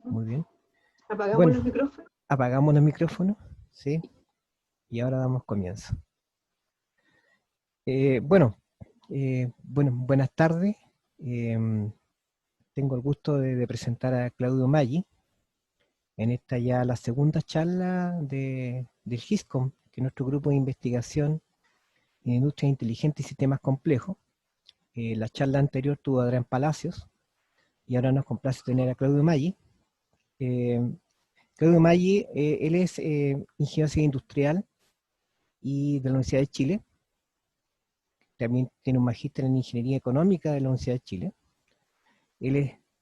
Muy bien. ¿Apagamos Bueno, los micrófonos? apagamos los micrófonos, ¿sí? Y ahora damos comienzo. Bueno, buenas tardes. Em, Tengo el gusto de presentar a Claudio Maggi en esta ya la segunda charla del GISCOM, que es nuestro grupo de investigación en industrias inteligentes y sistemas complejos. La charla anterior tuvo a Adrián Palacios y ahora nos complace tener a Claudio Maggi. Claudio Maggi, él es ingeniero civil industrial y de la Universidad de Chile. También tiene un magíster en Ingeniería Económica de la Universidad de Chile.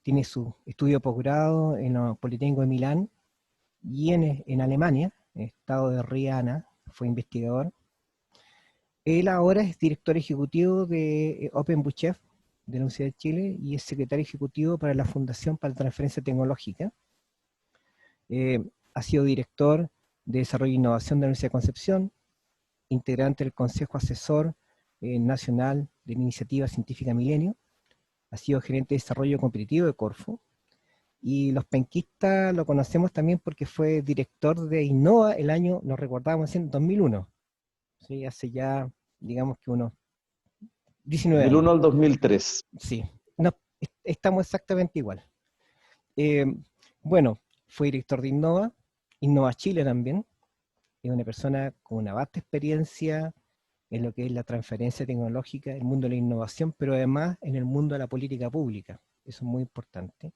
Tiene su estudio de posgrado en el Politécnico de Milán y en Alemania, en el estado de Riana, fue investigador. Él ahora es director ejecutivo de OpenBuchef de la Universidad de Chile y es secretario ejecutivo para la Fundación para la Transferencia Tecnológica. Ha sido director de Desarrollo e Innovación de la Universidad de Concepción, integrante del Consejo Asesor Nacional de la Iniciativa Científica Milenio, ha sido gerente de desarrollo competitivo de Corfo, y los penquistas lo conocemos también porque fue director de Innova el año, nos recordábamos en 2001, ¿sí? Hace ya, digamos que unos 19 Del años. 1 al 2003. Sí, no, estamos exactamente igual. Eh, bueno, fue director de Innova, Innova Chile también, es una persona con una vasta experiencia en lo que es la transferencia tecnológica, el mundo de la innovación, pero además en el mundo de la política pública. Eso es muy importante.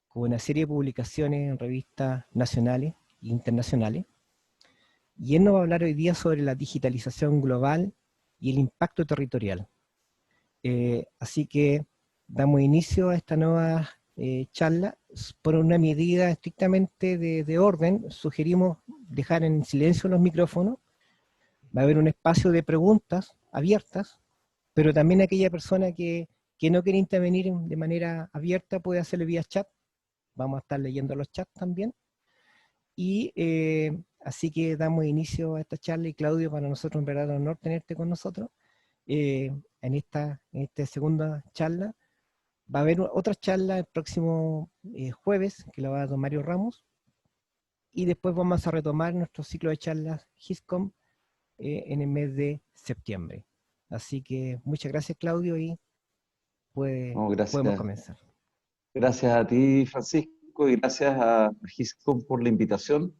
Con una serie de publicaciones en revistas nacionales e internacionales. Y él nos va a hablar hoy día sobre la digitalización global y el impacto territorial. Así que damos inicio a esta nueva charla. Por una medida estrictamente de orden, sugerimos dejar en silencio los micrófonos. Va a haber un espacio de preguntas abiertas, pero también aquella persona que no quiere intervenir de manera abierta puede hacerlo vía chat. Vamos a estar leyendo los chats también. Y así que damos inicio a esta charla y Claudio, para nosotros un verdadero honor tenerte con nosotros en esta segunda charla. Va a haber otra charla el próximo jueves, que la va a dar don Mario Ramos, y después vamos a retomar nuestro ciclo de charlas GISCOM en el mes de septiembre. Así que muchas gracias, Claudio, y No, podemos gracias. comenzar. Gracias a ti, Francisco, y gracias a GISCOM por la invitación.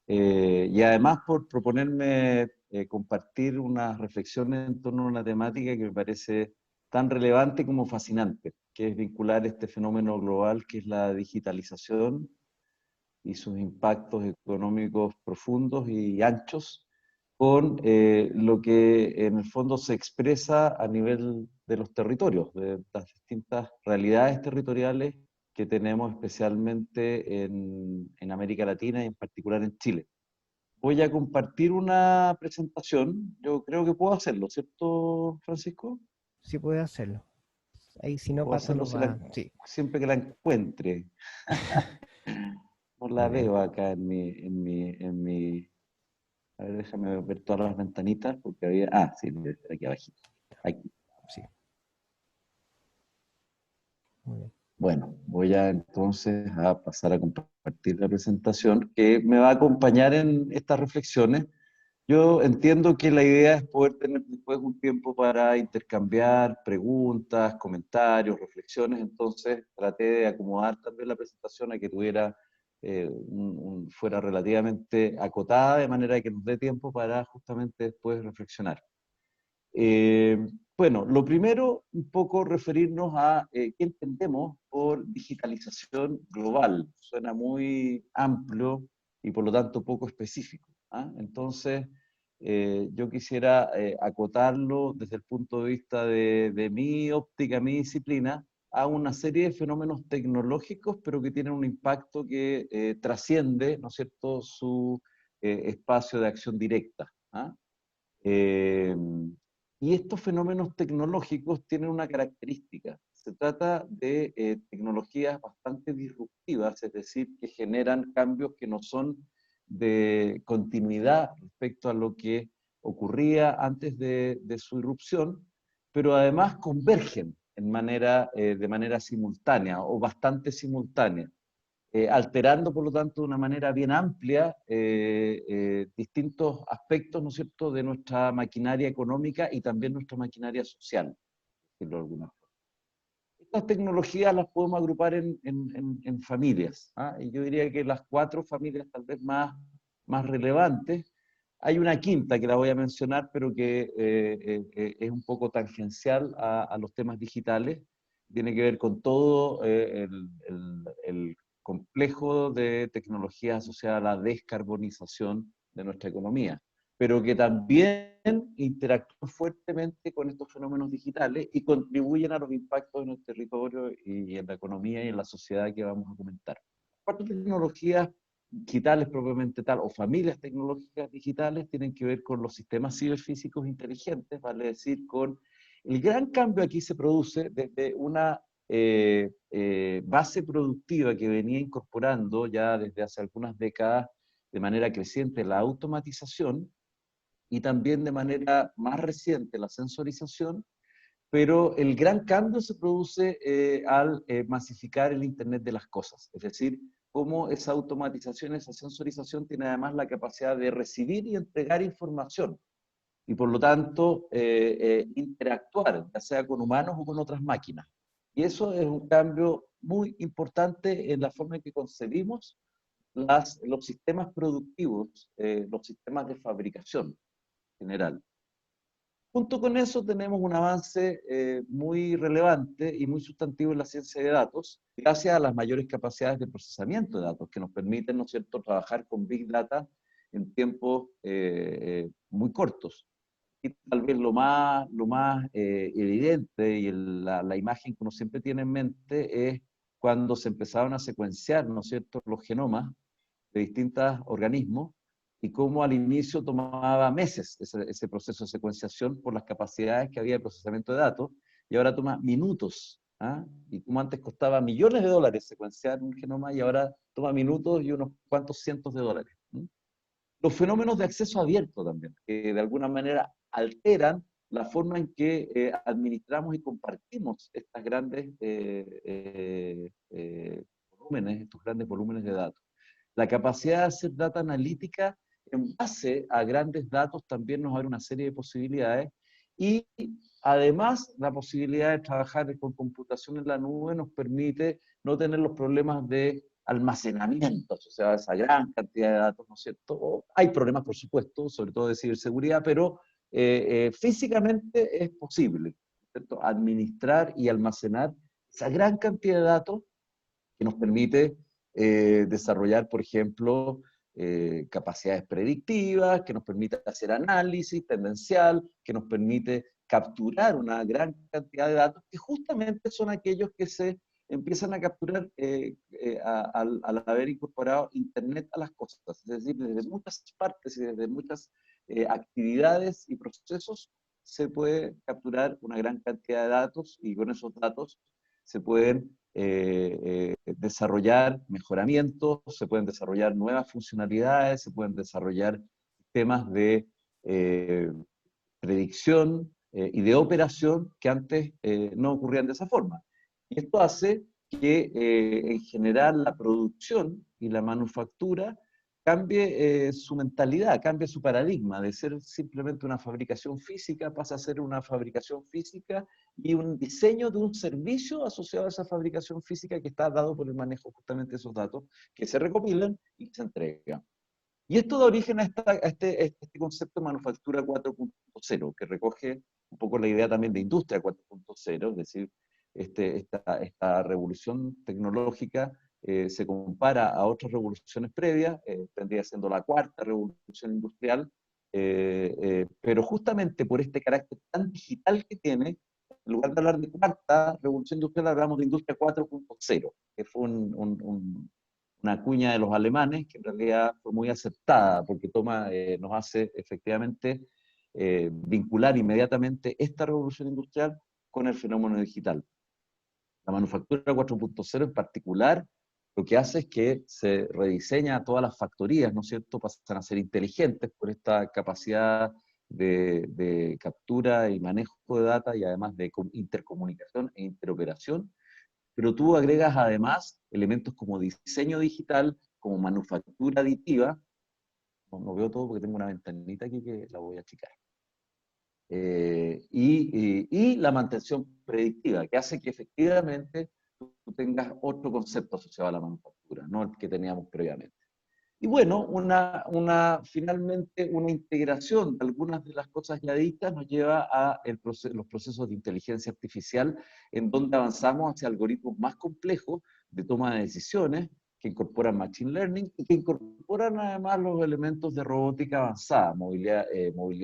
Y además por proponerme compartir unas reflexiones en torno a una temática que me parece tan relevante como fascinante, que es vincular este fenómeno global que es la digitalización y sus impactos económicos profundos y anchos con lo que en el fondo se expresa a nivel de los territorios, de las distintas realidades territoriales que tenemos especialmente en América Latina y en particular en Chile. Voy a compartir una presentación, yo creo que puedo hacerlo, ¿cierto, Francisco? Sí puede hacerlo. Ahí si no, Puedo Pato hacerlo lo va. Sí. siempre que la encuentre. No la Muy bien. veo acá en mi. A ver, déjame ver todas las ventanitas, porque había. Ah, sí, aquí abajito. Aquí. Sí. Muy bien. Bueno, voy a entonces a pasar a compartir la presentación que me va a acompañar en estas reflexiones. Yo entiendo que la idea es poder tener después un tiempo para intercambiar preguntas, comentarios, reflexiones, entonces traté de acomodar también la presentación a que tuviera, fuera relativamente acotada, de manera que nos dé tiempo para justamente después reflexionar. Eh, bueno, lo primero, un poco referirnos a qué entendemos por digitalización global. Suena muy amplio y por lo tanto poco específico, ¿ah? Entonces, yo quisiera acotarlo desde el punto de vista de mi óptica, mi disciplina, a una serie de fenómenos tecnológicos, pero que tienen un impacto que trasciende, ¿no es cierto?, su espacio de acción directa, ¿ah? Eh, y estos fenómenos tecnológicos tienen una característica. Se trata de tecnologías bastante disruptivas, es decir, que generan cambios que no son de continuidad respecto a lo que ocurría antes de su irrupción, pero además convergen de manera simultánea o bastante simultánea. alterando, por lo tanto, de una manera bien amplia distintos aspectos, ¿no es cierto?, de nuestra maquinaria económica y también nuestra maquinaria social, por decirlo de alguna forma. Estas tecnologías las podemos agrupar en familias, ¿ah? Y yo diría que las 4 familias tal vez más relevantes. Hay una quinta que la voy a mencionar, pero que es un poco tangencial a los temas digitales. Tiene que ver con todo el complejo de tecnologías asociadas a la descarbonización de nuestra economía, pero que también interactúan fuertemente con estos fenómenos digitales y contribuyen a los impactos en el territorio y en la economía y en la sociedad que vamos a comentar. 4 tecnologías digitales propiamente tal, o familias tecnológicas digitales, tienen que ver con los sistemas ciberfísicos inteligentes, vale decir, con el gran cambio aquí se produce desde una base productiva que venía incorporando ya desde hace algunas décadas de manera creciente la automatización y también de manera más reciente la sensorización, pero el gran cambio se produce al masificar el Internet de las cosas, es decir, cómo esa automatización, esa sensorización tiene además la capacidad de recibir y entregar información, y por lo tanto interactuar, ya sea con humanos o con otras máquinas. Y eso es un cambio muy importante en la forma en que concebimos los sistemas productivos, los sistemas de fabricación en general. Junto con eso tenemos un avance muy relevante y muy sustantivo en la ciencia de datos, gracias a las mayores capacidades de procesamiento de datos que nos permiten, ¿no es cierto?, trabajar con Big Data en tiempos muy cortos. Y tal vez lo más evidente y la imagen que uno siempre tiene en mente es cuando se empezaron a secuenciar, ¿no es cierto?, los genomas de distintos organismos y cómo al inicio tomaba meses ese proceso de secuenciación por las capacidades que había de procesamiento de datos, y ahora toma minutos. ¿Ah? Y como antes costaba millones de dólares secuenciar un genoma, y ahora toma minutos y unos cuantos cientos de dólares. Los fenómenos de acceso abierto también, que de alguna manera alteran la forma en que administramos y compartimos estas grandes volúmenes, estos grandes volúmenes de datos. La capacidad de hacer data analítica en base a grandes datos también nos abre una serie de posibilidades, y además la posibilidad de trabajar con computación en la nube nos permite no tener los problemas de almacenamiento asociado a esa gran cantidad de datos, ¿no es cierto? Hay problemas, por supuesto, sobre todo de ciberseguridad, pero físicamente es posible, ¿cierto?, administrar y almacenar esa gran cantidad de datos que nos permite desarrollar, por ejemplo, capacidades predictivas, que nos permite hacer análisis tendencial, que nos permite capturar una gran cantidad de datos, que justamente son aquellos que se empiezan a capturar al haber incorporado Internet a las cosas. Es decir, desde muchas partes y desde muchas actividades y procesos se puede capturar una gran cantidad de datos, y con esos datos se pueden desarrollar mejoramientos, se pueden desarrollar nuevas funcionalidades, se pueden desarrollar sistemas de predicción y de operación que antes no ocurrían de esa forma. Y esto hace que en general la producción y la manufactura cambie su mentalidad, cambie su paradigma de ser simplemente una fabricación física, pasa a ser una fabricación física y un diseño de un servicio asociado a esa fabricación física que está dado por el manejo justamente de esos datos que se recopilan y se entregan. Y esto da origen a este concepto de manufactura 4.0, que recoge un poco la idea también de industria 4.0, es decir, esta revolución tecnológica se compara a otras revoluciones previas, vendría siendo la cuarta revolución industrial, pero justamente por este carácter tan digital que tiene, en lugar de hablar de cuarta revolución industrial, hablamos de industria 4.0, que fue una cuña de los alemanes que en realidad fue muy aceptada porque nos hace efectivamente vincular inmediatamente esta revolución industrial con el fenómeno digital. La manufactura 4.0 en particular lo que hace es que se rediseña todas las factorías, ¿no es cierto?, pasan a ser inteligentes por esta capacidad de captura y manejo de data y además de intercomunicación e interoperación, pero tú agregas además elementos como diseño digital, como manufactura aditiva. No veo todo porque tengo una ventanita aquí que la voy a achicar. Y la mantención predictiva, que hace que efectivamente tú tengas otro concepto asociado a la manufactura, no el que teníamos previamente. Y bueno, finalmente una integración de algunas de las cosas ya dichas nos lleva a los procesos de inteligencia artificial, en donde avanzamos hacia algoritmos más complejos de toma de decisiones, que incorporan machine learning y que incorporan además los elementos de robótica avanzada, movilidad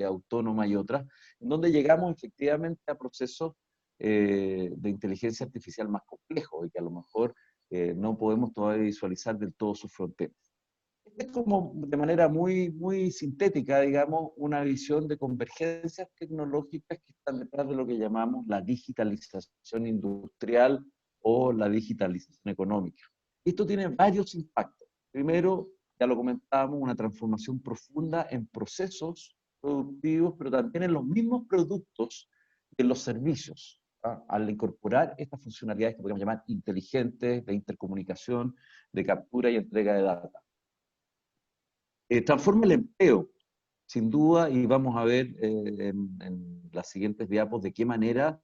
autónoma y otras, en donde llegamos efectivamente a procesos de inteligencia artificial más complejos y que a lo mejor no podemos todavía visualizar del todo sus fronteras. Es como de manera muy sintética, digamos, una visión de convergencias tecnológicas que están detrás de lo que llamamos la digitalización industrial o la digitalización económica. Esto tiene varios impactos. Primero, ya lo comentábamos, una transformación profunda en procesos productivos, pero también en los mismos productos de los servicios, ¿ah? Al incorporar estas funcionalidades que podríamos llamar inteligentes, de intercomunicación, de captura y entrega de datos. Transforma el empleo, sin duda, y vamos a ver en las siguientes diapos de qué manera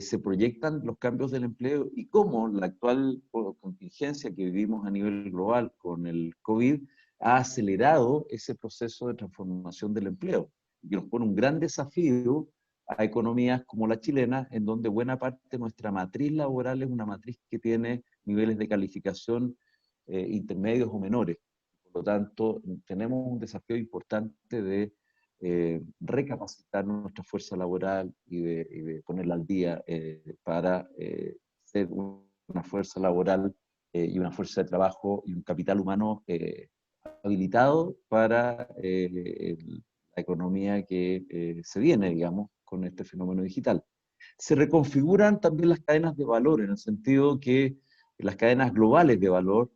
se proyectan los cambios del empleo y cómo la actual contingencia que vivimos a nivel global con el COVID ha acelerado ese proceso de transformación del empleo. Y nos pone un gran desafío a economías como la chilena, en donde buena parte de nuestra matriz laboral es una matriz que tiene niveles de calificación intermedios o menores. Por lo tanto, tenemos un desafío importante de recapacitar nuestra fuerza laboral y de ponerla al día para ser una fuerza laboral y una fuerza de trabajo y un capital humano habilitado para la economía que se viene, digamos, con este fenómeno digital. Se reconfiguran también las cadenas de valor, en el sentido que las cadenas globales de valor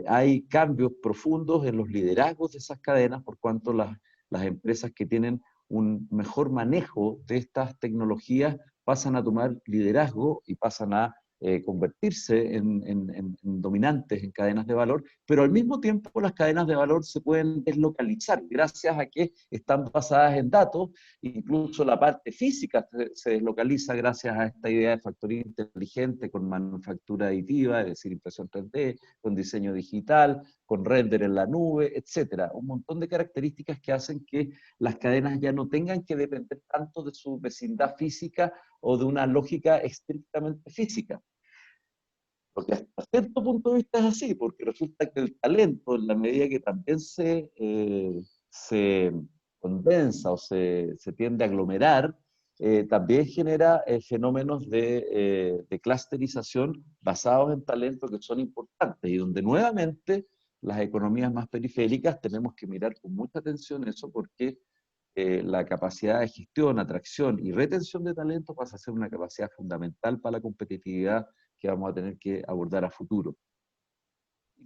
hay cambios profundos en los liderazgos de esas cadenas, por cuanto las empresas que tienen un mejor manejo de estas tecnologías pasan a tomar liderazgo y pasan a convertirse en dominantes en cadenas de valor, pero al mismo tiempo las cadenas de valor se pueden deslocalizar gracias a que están basadas en datos, incluso la parte física se deslocaliza gracias a esta idea de factoría inteligente con manufactura aditiva, es decir, impresión 3D, con diseño digital, con render en la nube, etcétera. Un montón de características que hacen que las cadenas ya no tengan que depender tanto de su vecindad física o de una lógica estrictamente física. Lo que hasta cierto punto de vista es así, porque resulta que el talento, en la medida que también se condensa o se tiende a aglomerar, también genera fenómenos de clusterización basados en talento que son importantes y donde nuevamente las economías más periféricas tenemos que mirar con mucha atención eso porque la capacidad de gestión, atracción y retención de talento pasa a ser una capacidad fundamental para la competitividad que vamos a tener que abordar a futuro.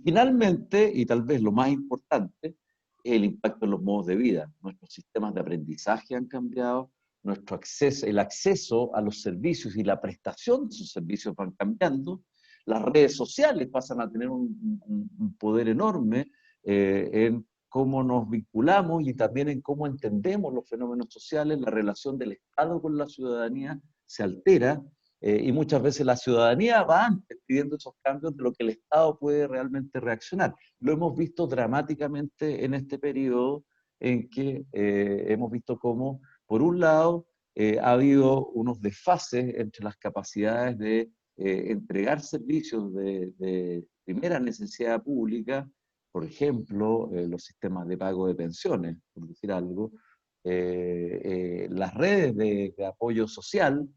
Finalmente, y tal vez lo más importante, es el impacto en los modos de vida. Nuestros sistemas de aprendizaje han cambiado, el acceso a los servicios y la prestación de esos servicios van cambiando, las redes sociales pasan a tener un poder enorme en cómo nos vinculamos y también en cómo entendemos los fenómenos sociales, la relación del Estado con la ciudadanía se altera, y muchas veces la ciudadanía va antes pidiendo esos cambios de lo que el Estado puede realmente reaccionar. Lo hemos visto dramáticamente en este periodo en que hemos visto cómo, por un lado, ha habido unos desfases entre las capacidades de entregar servicios de primera necesidad pública, por ejemplo, los sistemas de pago de pensiones, por decir algo, las redes de apoyo social,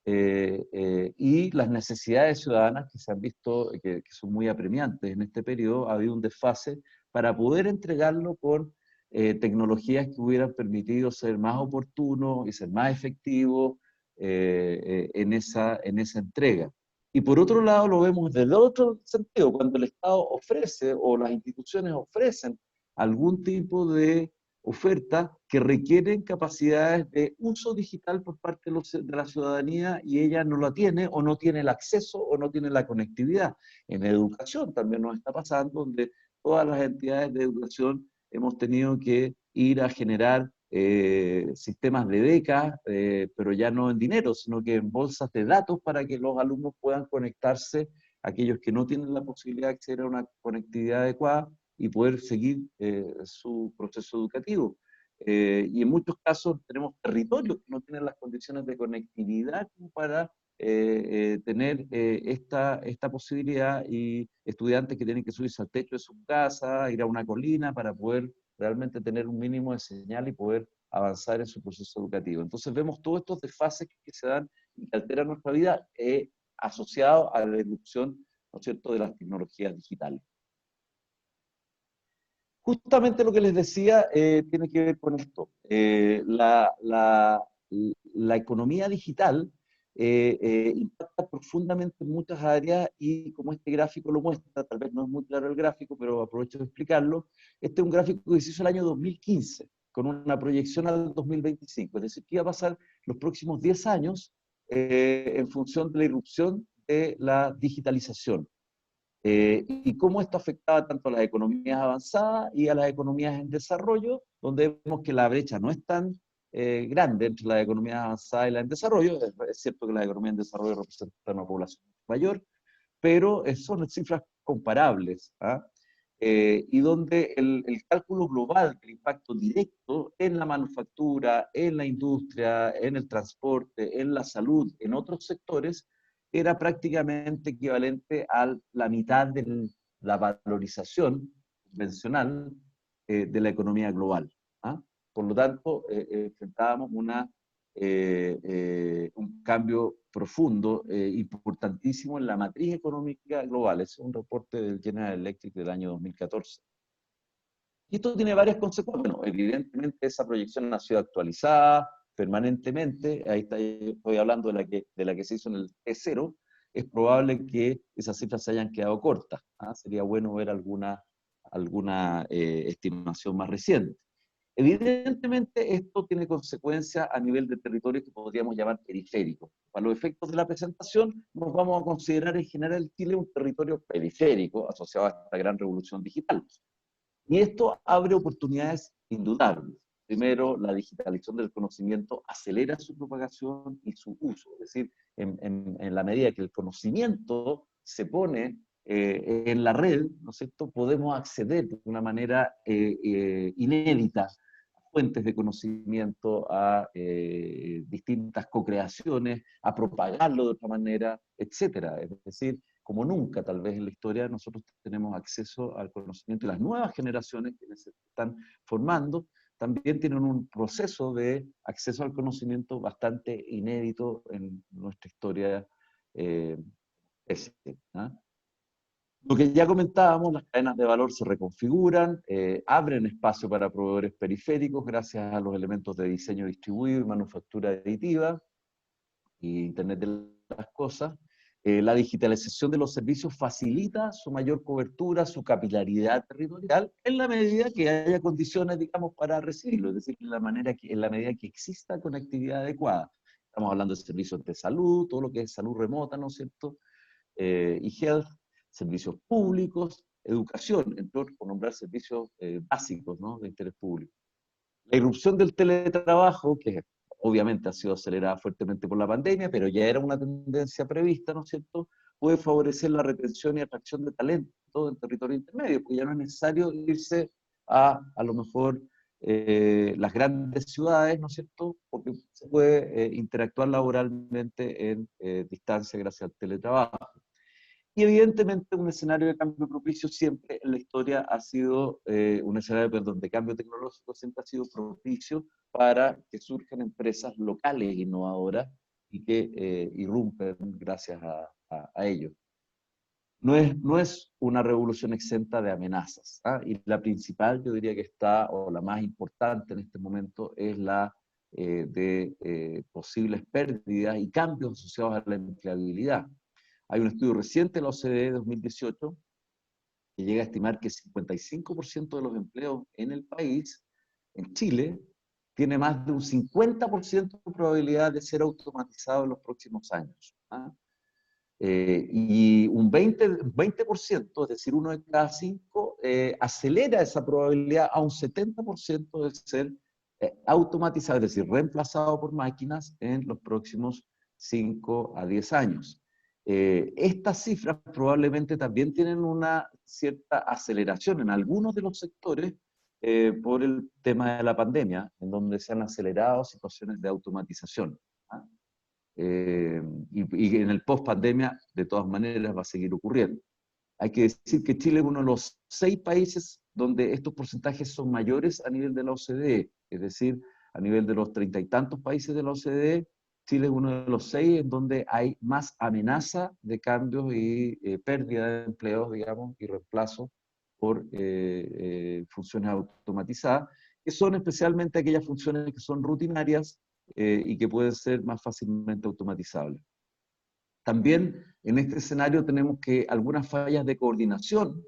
y las necesidades ciudadanas que se han visto, que son muy apremiantes en este periodo. Ha habido un desfase para poder entregarlo con tecnologías que hubieran permitido ser más oportunos y ser más efectivos en esa entrega. Y por otro lado lo vemos desde otro sentido, cuando el Estado ofrece o las instituciones ofrecen algún tipo de ofertas que requieren capacidades de uso digital por parte de la ciudadanía y ella no la tiene o no tiene el acceso o no tiene la conectividad. En educación también nos está pasando, donde todas las entidades de educación hemos tenido que ir a generar sistemas de becas, pero ya no en dinero, sino que en bolsas de datos para que los alumnos puedan conectarse, aquellos que no tienen la posibilidad de acceder a una conectividad adecuada y poder seguir su proceso educativo. Y en muchos casos tenemos territorios que no tienen las condiciones de conectividad como para tener esta posibilidad, y estudiantes que tienen que subirse al techo de su casa, ir a una colina para poder realmente tener un mínimo de señal y poder avanzar en su proceso educativo. Entonces vemos todos estos desfases que se dan y que alteran nuestra vida asociados a la irrupción, ¿no es cierto?, de las tecnologías digitales. Justamente lo que les decía tiene que ver con esto. La economía digital impacta profundamente en muchas áreas y como este gráfico lo muestra, tal vez no es muy claro el gráfico, pero aprovecho de explicarlo. Este es un gráfico que se hizo el año 2015, con una proyección al 2025. Es decir, que iba a pasar los próximos 10 años en función de la irrupción de la digitalización. Y cómo esto afectaba tanto a las economías avanzadas y a las economías en desarrollo, donde vemos que la brecha no es tan grande entre las economías avanzadas y las en desarrollo. Es cierto que las economías en desarrollo representan una población mayor, pero son cifras comparables, ¿ah? Y donde el cálculo global del impacto directo en la manufactura, en la industria, en el transporte, en la salud, en otros sectores, era prácticamente equivalente a la mitad de la valorización convencional de la economía global, ¿ah? Por lo tanto, enfrentábamos un cambio profundo, importantísimo en la matriz económica global. Es un reporte del General Electric del año 2014. Y esto tiene varias consecuencias. Bueno, evidentemente esa proyección ha sido actualizada permanentemente. Ahí estoy hablando de la que se hizo en el T0. Es probable que esas cifras se hayan quedado cortas, ¿ah? Sería bueno ver alguna estimación más reciente. Evidentemente, esto tiene consecuencias a nivel de territorios que podríamos llamar periféricos. Para los efectos de la presentación, nos vamos a considerar en general Chile un territorio periférico asociado a esta gran revolución digital. Y esto abre oportunidades indudables. Primero, la digitalización del conocimiento acelera su propagación y su uso. Es decir, en la medida que el conocimiento se pone en la red, ¿no es cierto?, podemos acceder de una manera inédita a fuentes de conocimiento, a distintas co-creaciones, a propagarlo de otra manera, etcétera. Es decir, como nunca tal vez en la historia, nosotros tenemos acceso al conocimiento, y las nuevas generaciones que se están formando también tienen un proceso de acceso al conocimiento bastante inédito en nuestra historia. ¿Ah? Lo que ya comentábamos, las cadenas de valor se reconfiguran, abren espacio para proveedores periféricos gracias a los elementos de diseño distribuido y manufactura aditiva y Internet de las cosas. La digitalización de los servicios facilita su mayor cobertura, su capilaridad territorial, en la medida que haya condiciones, digamos, para recibirlo, es decir, en la medida que exista conectividad adecuada. Estamos hablando de servicios de salud, todo lo que es salud remota, ¿no es cierto? Y health, servicios públicos, educación, entre otros, por nombrar servicios básicos, ¿no?, de interés público. La irrupción del teletrabajo, que obviamente ha sido acelerada fuertemente por la pandemia, pero ya era una tendencia prevista, ¿no es cierto?, puede favorecer la retención y atracción de talento en territorio intermedio, porque ya no es necesario irse a lo mejor las grandes ciudades, ¿no es cierto?, porque se puede interactuar laboralmente en distancia gracias al teletrabajo. Y evidentemente un escenario de cambio propicio siempre en la historia ha sido, un escenario, perdón, de cambio tecnológico siempre ha sido propicio para que surjan empresas locales innovadoras y que irrumpen gracias a ello. No es una revolución exenta de amenazas, ¿ah? Y la principal, yo diría que está, o la más importante en este momento, es la de posibles pérdidas y cambios asociados a la empleabilidad. Hay un estudio reciente de la OCDE de 2018 que llega a estimar que 55% de los empleos en el país en Chile tiene más de un 50% de probabilidad de ser automatizado en los próximos años. ¿Ah? Y un 20%, es decir, uno de cada cinco, acelera esa probabilidad a un 70% de ser automatizado, es decir, reemplazado por máquinas en los próximos 5 a 10 años. Estas cifras probablemente también tienen una cierta aceleración en algunos de los sectores por el tema de la pandemia, en donde se han acelerado situaciones de automatización. ¿Ah? Y en el post-pandemia, de todas maneras, va a seguir ocurriendo. Hay que decir que Chile es uno de los 6 países donde estos porcentajes son mayores a nivel de la OCDE, es decir, a nivel de los 30 y tantos países de la OCDE, Chile es uno de los 6 en donde hay más amenaza de cambios y pérdida de empleos, digamos, y reemplazo por funciones automatizadas, que son especialmente aquellas funciones que son rutinarias y que pueden ser más fácilmente automatizables. También en este escenario tenemos que algunas fallas de coordinación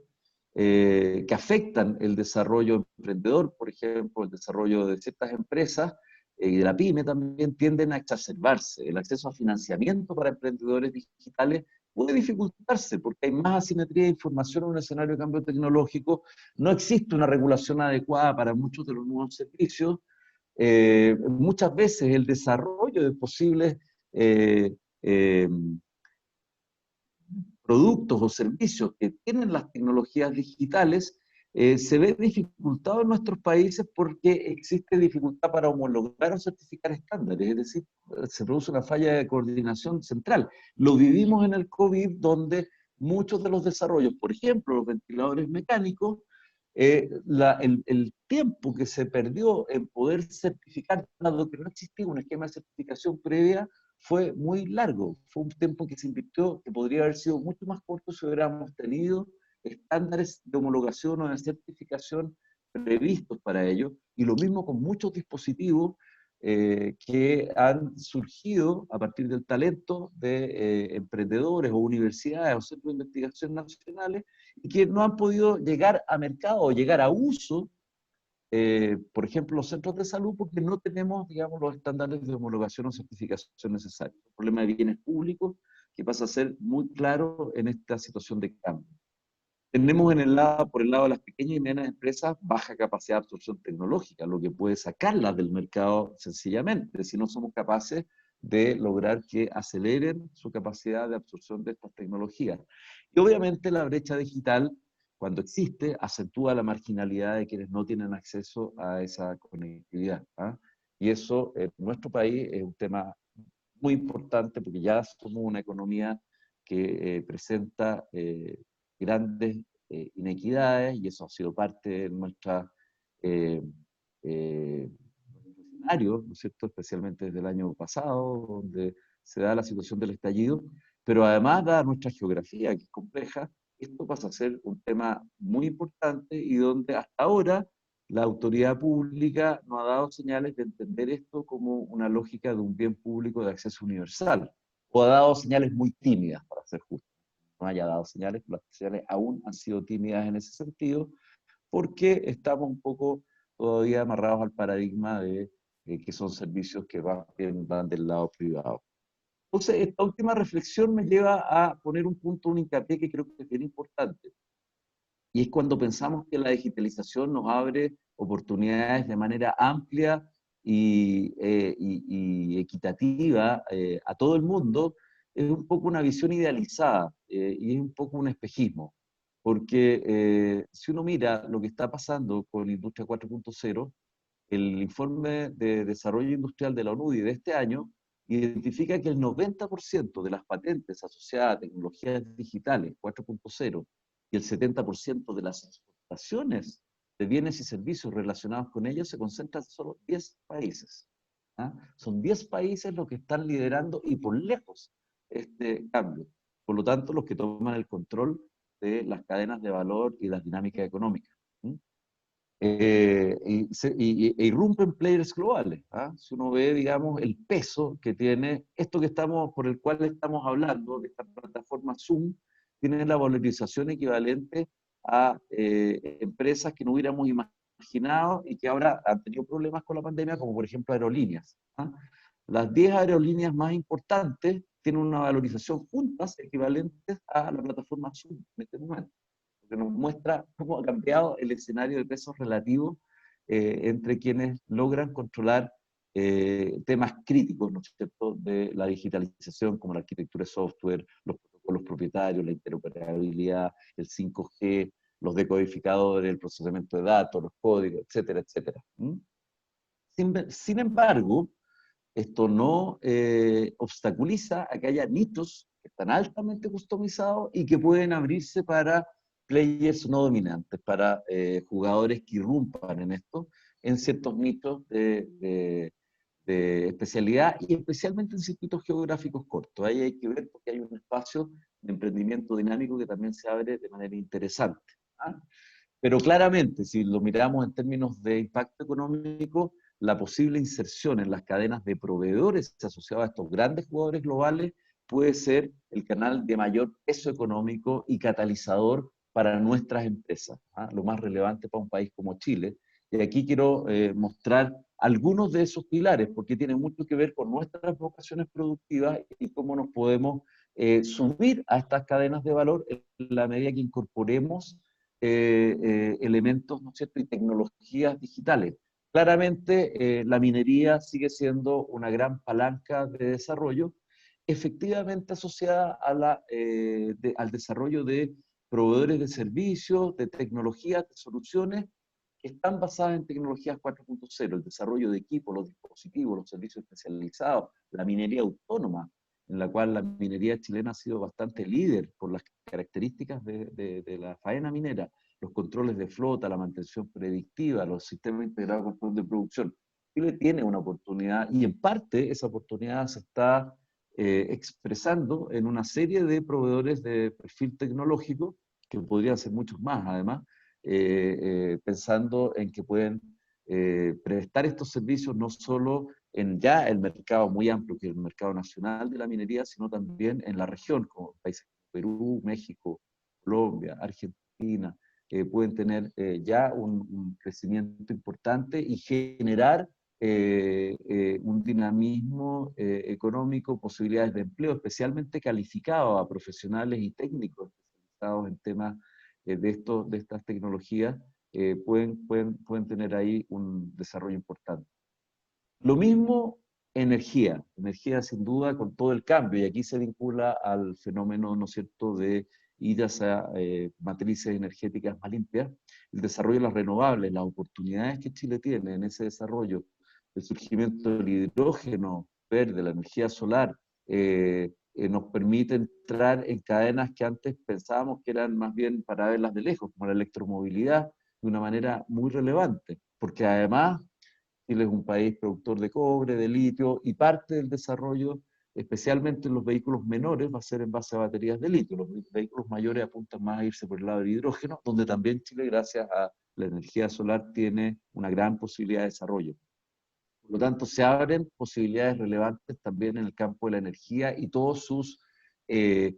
que afectan el desarrollo emprendedor, por ejemplo, el desarrollo de ciertas empresas y de la pyme también tienden a exacerbarse. El acceso a financiamiento para emprendedores digitales puede dificultarse porque hay más asimetría de información en un escenario de cambio tecnológico, no existe una regulación adecuada para muchos de los nuevos servicios, muchas veces el desarrollo de posibles eh, eh, productos o servicios que tienen las tecnologías digitales se ve dificultado en nuestros países porque existe dificultad para homologar o certificar estándares, es decir, se produce una falla de coordinación central. Lo vivimos en el COVID, donde muchos de los desarrollos, por ejemplo, los ventiladores mecánicos, el tiempo que se perdió en poder certificar, dado que no existía un esquema de certificación previa, fue muy largo. Fue un tiempo que se invirtió que podría haber sido mucho más corto si hubiéramos tenido estándares de homologación o de certificación previstos para ello. Y lo mismo con muchos dispositivos que han surgido a partir del talento de emprendedores o universidades o centros de investigación nacionales y que no han podido llegar a mercado o llegar a uso, por ejemplo, los centros de salud, porque no tenemos, digamos, los estándares de homologación o certificación necesarios. El problema de bienes públicos que pasa a ser muy claro en esta situación de cambio. Tenemos por el lado de las pequeñas y medianas empresas baja capacidad de absorción tecnológica, lo que puede sacarlas del mercado sencillamente, si no somos capaces de lograr que aceleren su capacidad de absorción de estas tecnologías. Y obviamente la brecha digital, cuando existe, acentúa la marginalidad de quienes no tienen acceso a esa conectividad. ¿Ah? Y eso en nuestro país es un tema muy importante porque ya somos una economía que presenta grandes inequidades y eso ha sido parte de nuestra escenario, ¿no es cierto?, especialmente desde el año pasado, donde se da la situación del estallido, pero además da nuestra geografía, que es compleja, esto pasa a ser un tema muy importante y donde hasta ahora la autoridad pública no ha dado señales de entender esto como una lógica de un bien público de acceso universal, o ha dado señales muy tímidas, para ser justo. No haya dado señales, pero las señales aún han sido tímidas en ese sentido, porque estamos un poco todavía amarrados al paradigma de que son servicios que van del lado privado. Entonces, esta última reflexión me lleva a poner un punto, un hincapié que creo que es bien importante. Y es cuando pensamos que la digitalización nos abre oportunidades de manera amplia y equitativa a todo el mundo, es un poco una visión idealizada y es un poco un espejismo. Porque si uno mira lo que está pasando con Industria 4.0, el informe de desarrollo industrial de la ONUDI de este año identifica que el 90% de las patentes asociadas a tecnologías digitales 4.0 y el 70% de las exportaciones de bienes y servicios relacionados con ellos se concentran en solo 10 países. ¿Ah? Son 10 países los que están liderando y por lejos este cambio. Por lo tanto, los que toman el control de las cadenas de valor y las dinámicas económicas. E irrumpen players globales. ¿Ah? Si uno ve, digamos, el peso que tiene esto por el cual estamos hablando, de esta plataforma Zoom, tiene la valorización equivalente a empresas que no hubiéramos imaginado marginados y que ahora han tenido problemas con la pandemia, como por ejemplo aerolíneas. ¿Ah? Las 10 aerolíneas más importantes tienen una valorización juntas equivalentes a la plataforma Zoom en este momento, que nos muestra cómo ha cambiado el escenario de pesos relativos entre quienes logran controlar temas críticos, ¿no es cierto?, de la digitalización, como la arquitectura de software, los protocolos propietarios, la interoperabilidad, el 5G, los decodificadores, el procesamiento de datos, los códigos, etcétera, etcétera. Sin embargo, esto no obstaculiza a que haya nichos que están altamente customizados y que pueden abrirse para players no dominantes, para jugadores que irrumpan en esto, en ciertos nichos de especialidad y especialmente en circuitos geográficos cortos. Ahí hay que ver porque hay un espacio de emprendimiento dinámico que también se abre de manera interesante. ¿Ah? Pero claramente, si lo miramos en términos de impacto económico, la posible inserción en las cadenas de proveedores asociados a estos grandes jugadores globales puede ser el canal de mayor peso económico y catalizador para nuestras empresas, ¿ah? Lo más relevante para un país como Chile. Y aquí quiero mostrar algunos de esos pilares, porque tiene mucho que ver con nuestras vocaciones productivas y cómo nos podemos subir a estas cadenas de valor en la medida que incorporemos elementos, ¿no es cierto?, y tecnologías digitales. Claramente, la minería sigue siendo una gran palanca de desarrollo, efectivamente asociada a al desarrollo de proveedores de servicios, de tecnologías, de soluciones que están basadas en tecnologías 4.0, el desarrollo de equipos, los dispositivos, los servicios especializados, la minería autónoma, en la cual la minería chilena ha sido bastante líder por las características de la faena minera, los controles de flota, la mantención predictiva, los sistemas integrados de control de producción. Chile tiene una oportunidad y en parte esa oportunidad se está expresando en una serie de proveedores de perfil tecnológico, que podrían ser muchos más además, pensando en que pueden prestar estos servicios no solo en ya el mercado muy amplio, que es el mercado nacional de la minería, sino también en la región, como países como Perú, México, Colombia, Argentina, pueden tener ya un crecimiento importante y generar un dinamismo económico, posibilidades de empleo, especialmente calificados a profesionales y técnicos especializados en temas de estas tecnologías, pueden tener ahí un desarrollo importante. Lo mismo energía sin duda con todo el cambio, y aquí se vincula al fenómeno, ¿no es cierto?, de ir hacia matrices energéticas más limpias, el desarrollo de las renovables, las oportunidades que Chile tiene en ese desarrollo, el surgimiento del hidrógeno verde, la energía solar, nos permite entrar en cadenas que antes pensábamos que eran más bien para verlas de lejos, como la electromovilidad, de una manera muy relevante, porque además Chile es un país productor de cobre, de litio, y parte del desarrollo, especialmente en los vehículos menores, va a ser en base a baterías de litio. Los vehículos mayores apuntan más a irse por el lado del hidrógeno, donde también Chile, gracias a la energía solar, tiene una gran posibilidad de desarrollo. Por lo tanto, se abren posibilidades relevantes también en el campo de la energía y todos sus eh,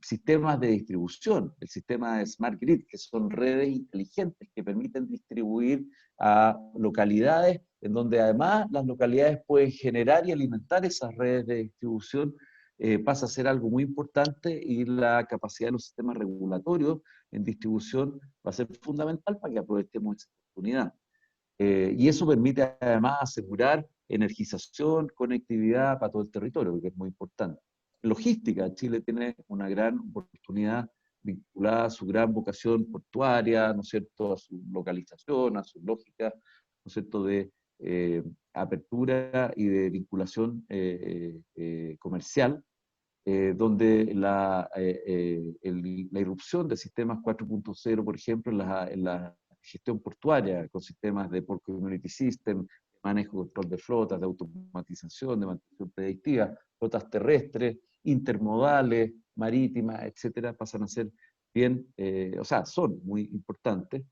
sistemas de distribución, el sistema de Smart Grid, que son redes inteligentes que permiten distribuir a localidades, en donde además las localidades pueden generar y alimentar esas redes de distribución, pasa a ser algo muy importante, y la capacidad de los sistemas regulatorios en distribución va a ser fundamental para que aprovechemos esa oportunidad. Y eso permite además asegurar energización, conectividad para todo el territorio, que es muy importante. Logística, Chile tiene una gran oportunidad vinculada a su gran vocación portuaria, ¿no es cierto?, a su localización, a su lógica, ¿no es cierto?, de apertura y de vinculación comercial, donde la irrupción de sistemas 4.0, por ejemplo, en la gestión portuaria, con sistemas de Port Community System, de manejo, control de flotas, de automatización, de mantención predictiva, flotas terrestres, intermodales, marítimas, etcétera, pasan a ser bien, o sea, son muy importantes.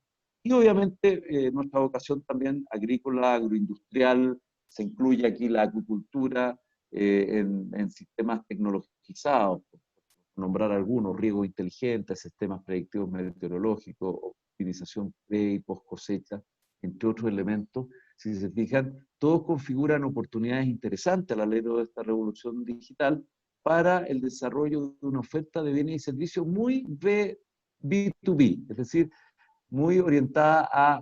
Y obviamente nuestra vocación también agrícola, agroindustrial, se incluye aquí la acuicultura, en sistemas tecnologizados, por nombrar algunos, riego inteligente, sistemas predictivos meteorológicos, optimización pre y post cosecha, entre otros elementos. Si se fijan, todos configuran oportunidades interesantes al alero de esta revolución digital para el desarrollo de una oferta de bienes y servicios muy B2B, es decir, muy orientada a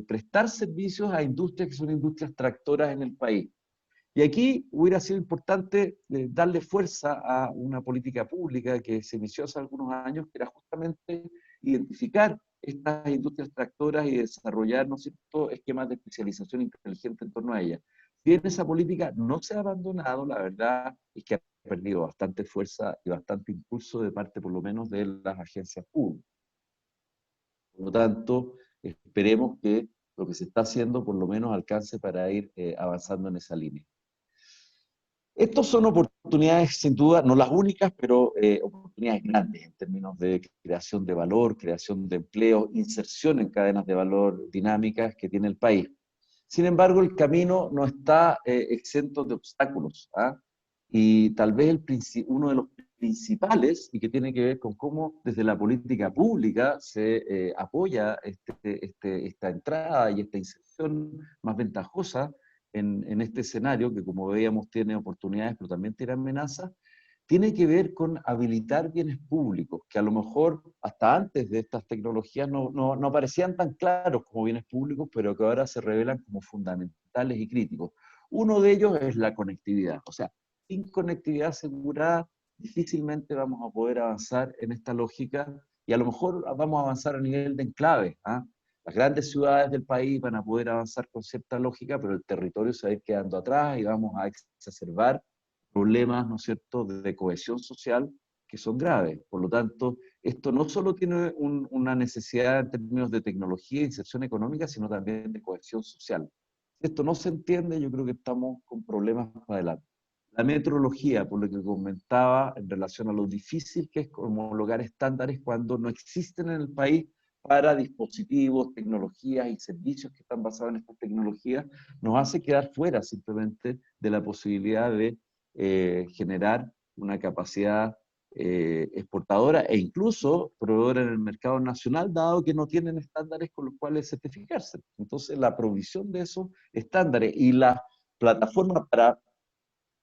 prestar servicios a industrias que son industrias tractoras en el país. Y aquí hubiera sido importante darle fuerza a una política pública que se inició hace algunos años, que era justamente identificar estas industrias tractoras y desarrollar, ¿no es cierto?, esquemas de especialización inteligente en torno a ellas. Bien, esa política no se ha abandonado, la verdad es que ha perdido bastante fuerza y bastante impulso de parte, por lo menos, de las agencias públicas. Por lo tanto, esperemos que lo que se está haciendo por lo menos alcance para ir avanzando en esa línea. Estas son oportunidades, sin duda, no las únicas, pero oportunidades grandes en términos de creación de valor, creación de empleo, inserción en cadenas de valor dinámicas que tiene el país. Sin embargo, el camino no está exento de obstáculos, ¿ah? Y tal vez uno de los principales, y que tiene que ver con cómo desde la política pública se apoya esta entrada y esta inserción más ventajosa en este escenario, que como veíamos tiene oportunidades, pero también tiene amenazas, tiene que ver con habilitar bienes públicos, que a lo mejor hasta antes de estas tecnologías no parecían tan claros como bienes públicos, pero que ahora se revelan como fundamentales y críticos. Uno de ellos es la conectividad. O sea, sin conectividad asegurada, difícilmente vamos a poder avanzar en esta lógica, y a lo mejor vamos a avanzar a nivel de enclave, ¿ah? Las grandes ciudades del país van a poder avanzar con cierta lógica, pero el territorio se va a ir quedando atrás y vamos a exacerbar problemas, ¿no es cierto?, de cohesión social que son graves. Por lo tanto, esto no solo tiene una necesidad en términos de tecnología e inserción económica, sino también de cohesión social. Si esto no se entiende, yo creo que estamos con problemas más adelante. La metrología, por lo que comentaba en relación a lo difícil que es homologar estándares cuando no existen en el país para dispositivos, tecnologías y servicios que están basados en estas tecnologías, nos hace quedar fuera simplemente de la posibilidad de generar una capacidad exportadora e incluso proveedora en el mercado nacional, dado que no tienen estándares con los cuales certificarse. Entonces, la provisión de esos estándares y la plataforma para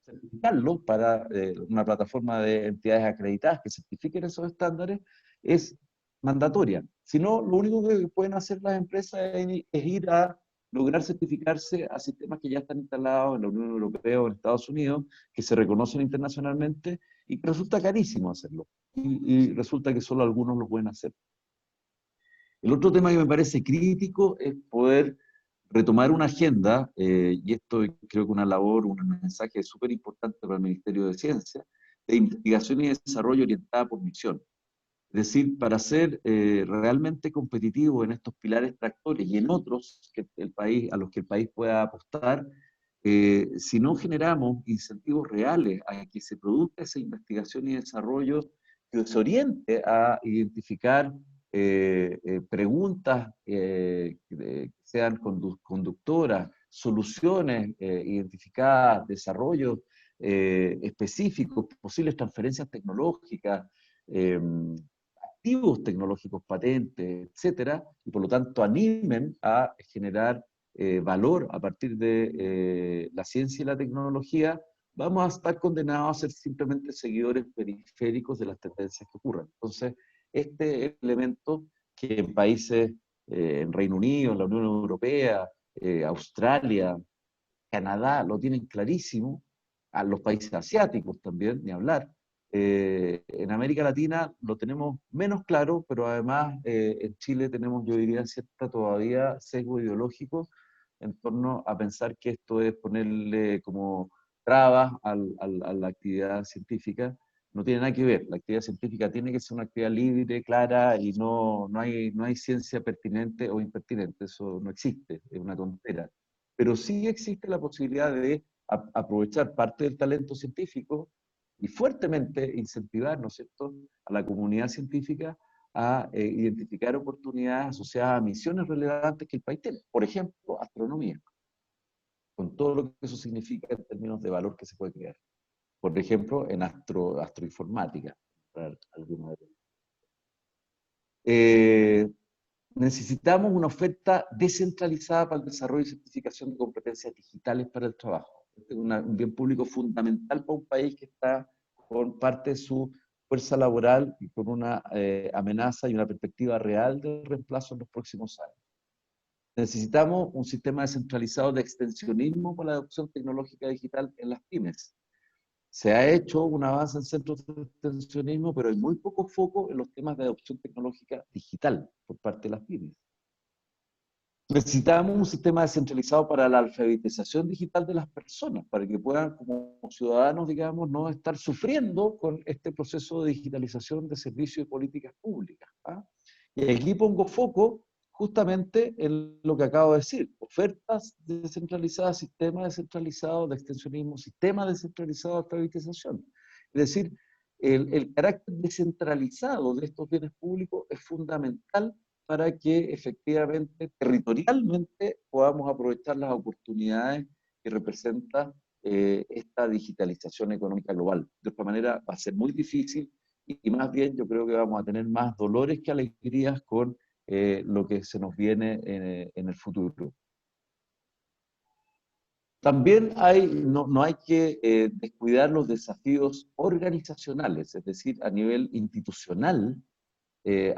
certificarlo, para una plataforma de entidades acreditadas que certifiquen esos estándares, es mandatoria. Si no, lo único que pueden hacer las empresas es ir a lograr certificarse a sistemas que ya están instalados en la Unión Europea o en Estados Unidos, que se reconocen internacionalmente y que resulta carísimo hacerlo. Y resulta que solo algunos lo pueden hacer. El otro tema que me parece crítico es poder retomar una agenda, y esto creo que una labor, un mensaje súper importante para el Ministerio de Ciencia, de investigación y desarrollo orientada por misión. Es decir, para ser realmente competitivo en estos pilares tractores y en otros que a los que el país pueda apostar, si no generamos incentivos reales a que se produzca esa investigación y desarrollo que se oriente a identificar preguntas que sean conductoras, soluciones identificadas, desarrollos específicos, posibles transferencias tecnológicas, activos tecnológicos, patentes, etcétera, y por lo tanto animen a generar valor a partir de la ciencia y la tecnología, vamos a estar condenados a ser simplemente seguidores periféricos de las tendencias que ocurran. Entonces, este elemento que en países, en Reino Unido, en la Unión Europea, Australia, Canadá, lo tienen clarísimo, a los países asiáticos también, ni hablar. En América Latina lo tenemos menos claro, pero además en Chile tenemos, yo diría, cierta todavía sesgo ideológico en torno a pensar que esto es ponerle como trabas a la actividad científica. No tiene nada que ver. La actividad científica tiene que ser una actividad libre, clara, y no hay ciencia pertinente o impertinente. Eso no existe, es una tontera. Pero sí existe la posibilidad de aprovechar parte del talento científico y fuertemente incentivar, ¿no es cierto?, a la comunidad científica a identificar oportunidades asociadas a misiones relevantes que el país tiene. Por ejemplo, astronomía, con todo lo que eso significa en términos de valor que se puede crear. Por ejemplo, en astroinformática, para alguna de necesitamos una oferta descentralizada para el desarrollo y certificación de competencias digitales para el trabajo. Este es un bien público fundamental para un país que está con parte de su fuerza laboral y con una amenaza y una perspectiva real de reemplazo en los próximos años. Necesitamos un sistema descentralizado de extensionismo para la adopción tecnológica digital en las pymes. Se ha hecho un avance en centros de extensionismo, pero hay muy poco foco en los temas de adopción tecnológica digital por parte de las pymes. Necesitamos un sistema descentralizado para la alfabetización digital de las personas, para que puedan, como ciudadanos, digamos, no estar sufriendo con este proceso de digitalización de servicios y políticas públicas. ¿Ah? Y aquí pongo foco justamente en lo que acabo de decir: ofertas descentralizadas, sistemas descentralizados de extensionismo, sistemas descentralizados de alfabetización. Es decir, el carácter descentralizado de estos bienes públicos es fundamental para que efectivamente, territorialmente, podamos aprovechar las oportunidades que representa esta digitalización económica global. De otra manera, va a ser muy difícil y más bien yo creo que vamos a tener más dolores que alegrías con lo que se nos viene en el futuro. También no hay que descuidar los desafíos organizacionales, es decir, a nivel institucional,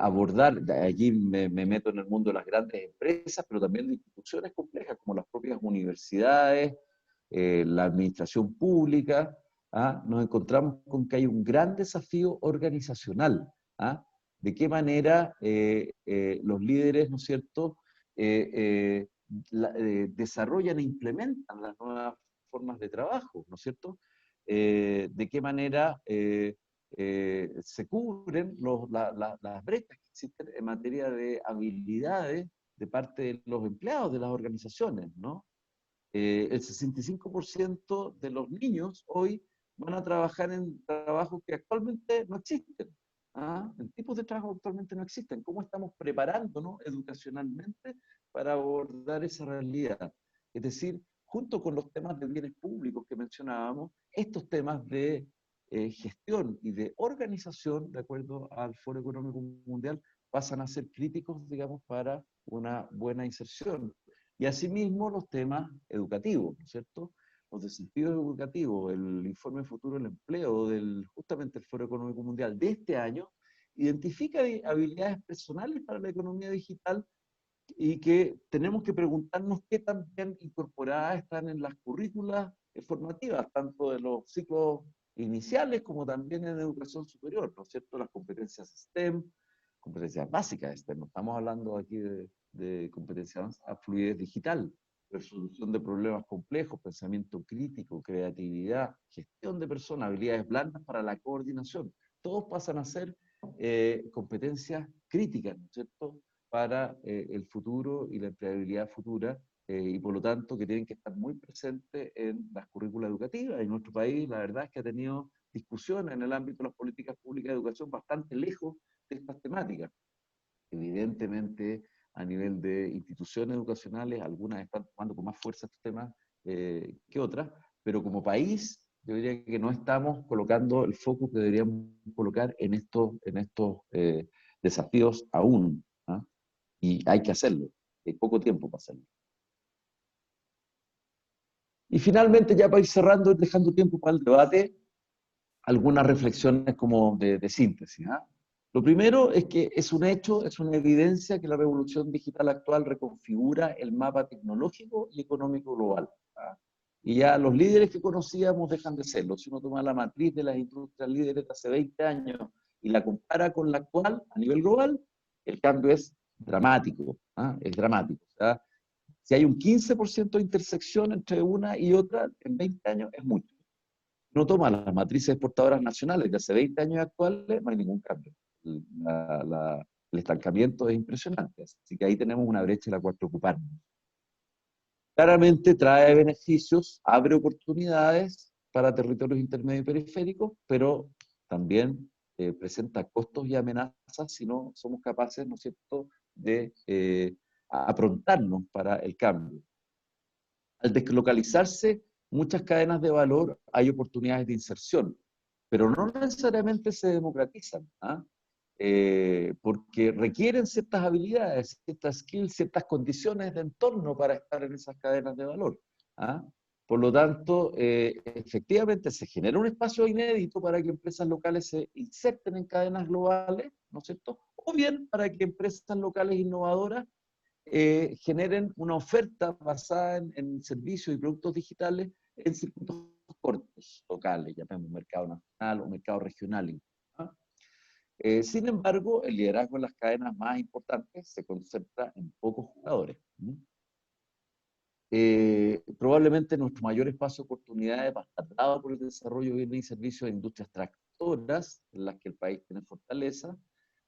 abordar, allí me meto en el mundo de las grandes empresas, pero también de instituciones complejas como las propias universidades, la administración pública. ¿Ah? Nos encontramos con que hay un gran desafío organizacional. ¿Ah? De qué manera los líderes, ¿no es cierto?, desarrollan e implementan las nuevas formas de trabajo, ¿no es cierto? De qué manera se cubren las brechas que existen en materia de habilidades de parte de los empleados de las organizaciones, ¿no? El 65% de los niños hoy van a trabajar en trabajos que actualmente no existen. ¿Ah? En tipos de trabajo actualmente no existen. ¿Cómo estamos preparándonos educacionalmente para abordar esa realidad? Es decir, junto con los temas de bienes públicos que mencionábamos, estos temas de gestión y de organización, de acuerdo al Foro Económico Mundial, pasan a ser críticos, digamos, para una buena inserción. Y asimismo los temas educativos, ¿no es cierto? Los desafíos educativos, el informe Futuro del Empleo, justamente el Foro Económico Mundial de este año, identifica habilidades personales para la economía digital y que tenemos que preguntarnos qué tan bien incorporadas están en las currículas formativas, tanto de los ciclos iniciales como también en educación superior, ¿no es cierto? Las competencias STEM, competencias básicas STEM, no estamos hablando aquí de competencias a fluidez digital, resolución de problemas complejos, pensamiento crítico, creatividad, gestión de personas, habilidades blandas para la coordinación. Todos pasan a ser competencias críticas, ¿no es cierto?, para el futuro y la empleabilidad futura, y por lo tanto que tienen que estar muy presentes en las currículas educativas. En nuestro país la verdad es que ha tenido discusiones en el ámbito de las políticas públicas de educación bastante lejos de estas temáticas. Evidentemente, a nivel de instituciones educacionales, algunas están tomando con más fuerza estos temas que otras, pero como país, yo diría que no estamos colocando el foco que deberíamos colocar en estos desafíos aún. ¿Ah? Y hay que hacerlo, hay poco tiempo para hacerlo. Y finalmente, ya para ir cerrando, dejando tiempo para el debate, algunas reflexiones como de síntesis. ¿Ah? Lo primero es que es un hecho, es una evidencia que la revolución digital actual reconfigura el mapa tecnológico y económico global. ¿Ah? Y ya los líderes que conocíamos dejan de serlo. Si uno toma la matriz de las industrias líderes de hace 20 años y la compara con la actual a nivel global, el cambio es dramático. ¿Ah? Es dramático. O sea, si hay un 15% de intersección entre una y otra en 20 años, es mucho. No toma las matrices exportadoras nacionales de hace 20 años actuales, no hay ningún cambio. El estancamiento es impresionante, así que ahí tenemos una brecha en la cual preocuparnos. Claramente trae beneficios, abre oportunidades para territorios intermedios y periféricos, pero también presenta costos y amenazas si no somos capaces, ¿no es cierto?, de aprontarnos para el cambio. Al deslocalizarse muchas cadenas de valor, hay oportunidades de inserción, pero no necesariamente se democratizan. ¿Ah? porque requieren ciertas habilidades, ciertas skills, ciertas condiciones de entorno para estar en esas cadenas de valor. ¿Ah? Por lo tanto, efectivamente se genera un espacio inédito para que empresas locales se inserten en cadenas globales, ¿no es cierto? O bien para que empresas locales innovadoras generen una oferta basada en servicios y productos digitales en circuitos cortos, locales, llamemos mercado nacional o mercado regional. ¿Ah? Sin embargo, el liderazgo en las cadenas más importantes se concentra en pocos jugadores. Probablemente nuestro mayor espacio de oportunidades va a estar dado por el desarrollo de bienes y servicios de industrias tractoras, en las que el país tiene fortaleza,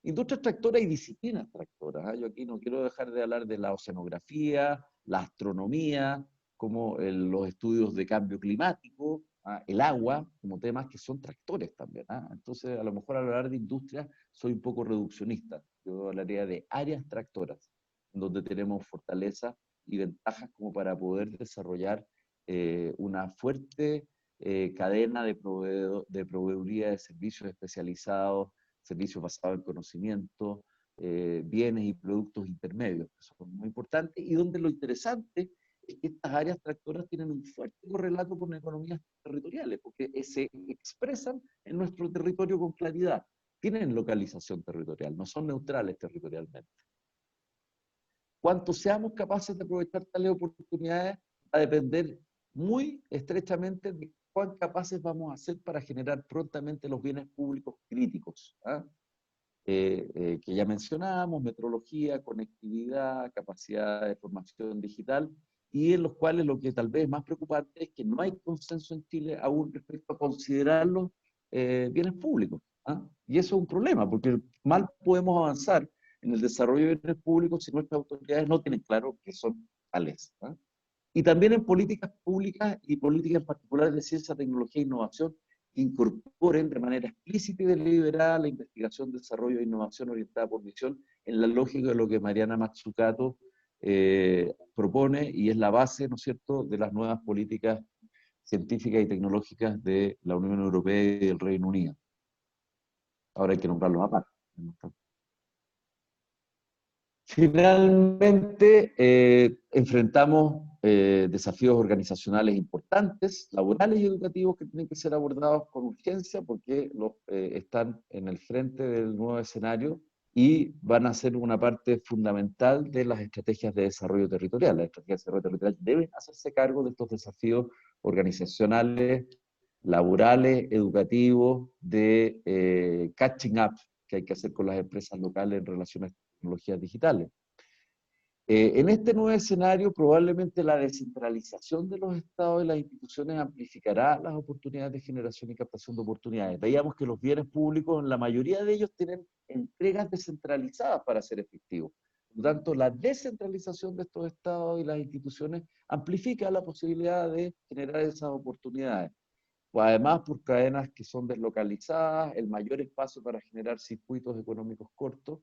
industrias tractoras y disciplinas tractoras. Yo aquí no quiero dejar de hablar de la oceanografía, la astronomía, como los estudios de cambio climático, el agua, como temas que son tractores también. Entonces, a lo mejor al hablar de industria soy un poco reduccionista. Yo hablaría de áreas tractoras, donde tenemos fortaleza y ventajas como para poder desarrollar una fuerte cadena de proveeduría de servicios especializados, servicios basados en conocimiento, bienes y productos intermedios, que son muy importantes, y donde lo interesante es que estas áreas tractoras tienen un fuerte correlato con economías territoriales, porque se expresan en nuestro territorio con claridad, tienen localización territorial, no son neutrales territorialmente. Cuánto seamos capaces de aprovechar tales oportunidades va a depender muy estrechamente de cuán capaces vamos a ser para generar prontamente los bienes públicos críticos, que ya mencionábamos, metrología, conectividad, capacidad de formación digital, y en los cuales lo que tal vez es más preocupante es que no hay consenso en Chile aún respecto a considerarlos bienes públicos. Y eso es un problema, porque mal podemos avanzar en el desarrollo de bienes públicos si nuestras autoridades no tienen claro que son tales. Y también en políticas públicas y políticas en particular de ciencia, tecnología e innovación que incorporen de manera explícita y deliberada la investigación, desarrollo e innovación orientada por misión en la lógica de lo que Mariana Mazzucato propone y es la base, ¿no es cierto?, de las nuevas políticas científicas y tecnológicas de la Unión Europea y del Reino Unido. Ahora hay que nombrarlos aparte. Finalmente, enfrentamos desafíos organizacionales importantes, laborales y educativos que tienen que ser abordados con urgencia porque están en el frente del nuevo escenario y van a ser una parte fundamental de las estrategias de desarrollo territorial. Las estrategias de desarrollo territorial deben hacerse cargo de estos desafíos organizacionales, laborales, educativos, de catching up que hay que hacer con las empresas locales en relación a tecnologías digitales. En este nuevo escenario, probablemente la descentralización de los estados y las instituciones amplificará las oportunidades de generación y captación de oportunidades. Veíamos que los bienes públicos, en la mayoría de ellos, tienen entregas descentralizadas para ser efectivos. Por lo tanto, la descentralización de estos estados y las instituciones amplifica la posibilidad de generar esas oportunidades. Pues además, por cadenas que son deslocalizadas, el mayor espacio para generar circuitos económicos cortos.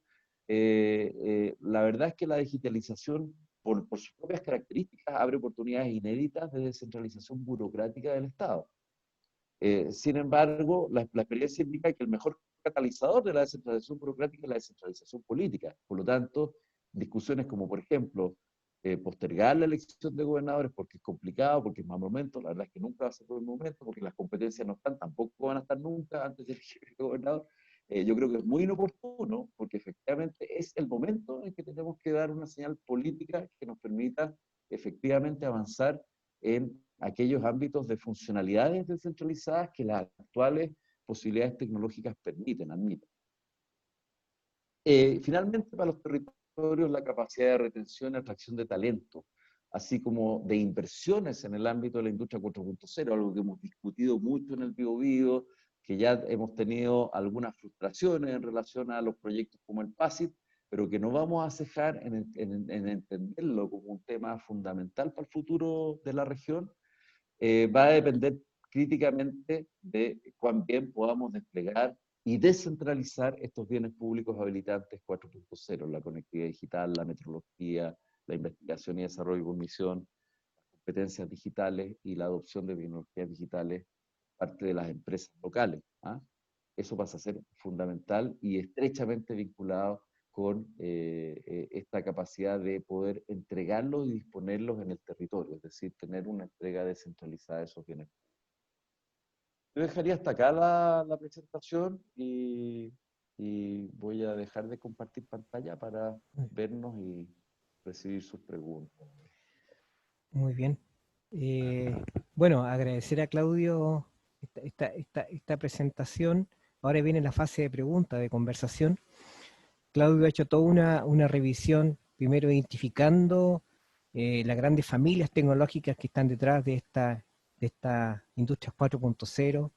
La verdad es que la digitalización, por sus propias características, abre oportunidades inéditas de descentralización burocrática del Estado. Sin embargo, la experiencia indica que el mejor catalizador de la descentralización burocrática es la descentralización política. Por lo tanto, discusiones como, por ejemplo, postergar la elección de gobernadores porque es complicado, porque es mal momento, la verdad es que nunca va a ser buen momento, porque las competencias no están, tampoco van a estar nunca antes de elegir el gobernador. Yo creo que es muy inoportuno, porque efectivamente es el momento en que tenemos que dar una señal política que nos permita efectivamente avanzar en aquellos ámbitos de funcionalidades descentralizadas que las actuales posibilidades tecnológicas admiten. Finalmente, para los territorios, la capacidad de retención y atracción de talento, así como de inversiones en el ámbito de la industria 4.0, algo que hemos discutido mucho en el Biobío, que ya hemos tenido algunas frustraciones en relación a los proyectos como el PASIT, pero que no vamos a cejar en entenderlo como un tema fundamental para el futuro de la región. Va a depender críticamente de cuán bien podamos desplegar y descentralizar estos bienes públicos habilitantes 4.0, la conectividad digital, la metrología, la investigación y desarrollo con misión, las competencias digitales y la adopción de tecnologías digitales parte de las empresas locales. eso pasa a ser fundamental y estrechamente vinculado con esta capacidad de poder entregarlos y disponerlos en el territorio, es decir, tener una entrega descentralizada de esos bienes. Yo dejaría hasta acá la presentación y voy a dejar de compartir pantalla para vernos y recibir sus preguntas. Muy bien. Bueno, agradecer a Claudio esta presentación. Ahora viene la fase de pregunta, de conversación. Claudio ha hecho toda una revisión, primero identificando las grandes familias tecnológicas que están detrás de esta industria 4.0.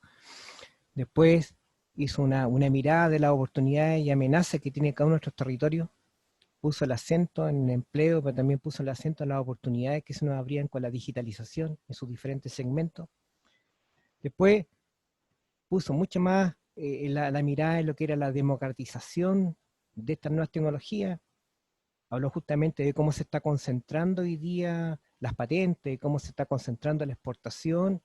Después hizo una mirada de las oportunidades y amenazas que tiene cada uno de nuestros territorios. Puso el acento en el empleo, pero también puso el acento en las oportunidades que se nos abrían con la digitalización en sus diferentes segmentos. Después puso mucho más la mirada en lo que era la democratización de estas nuevas tecnologías. Habló justamente de cómo se está concentrando hoy día las patentes, cómo se está concentrando la exportación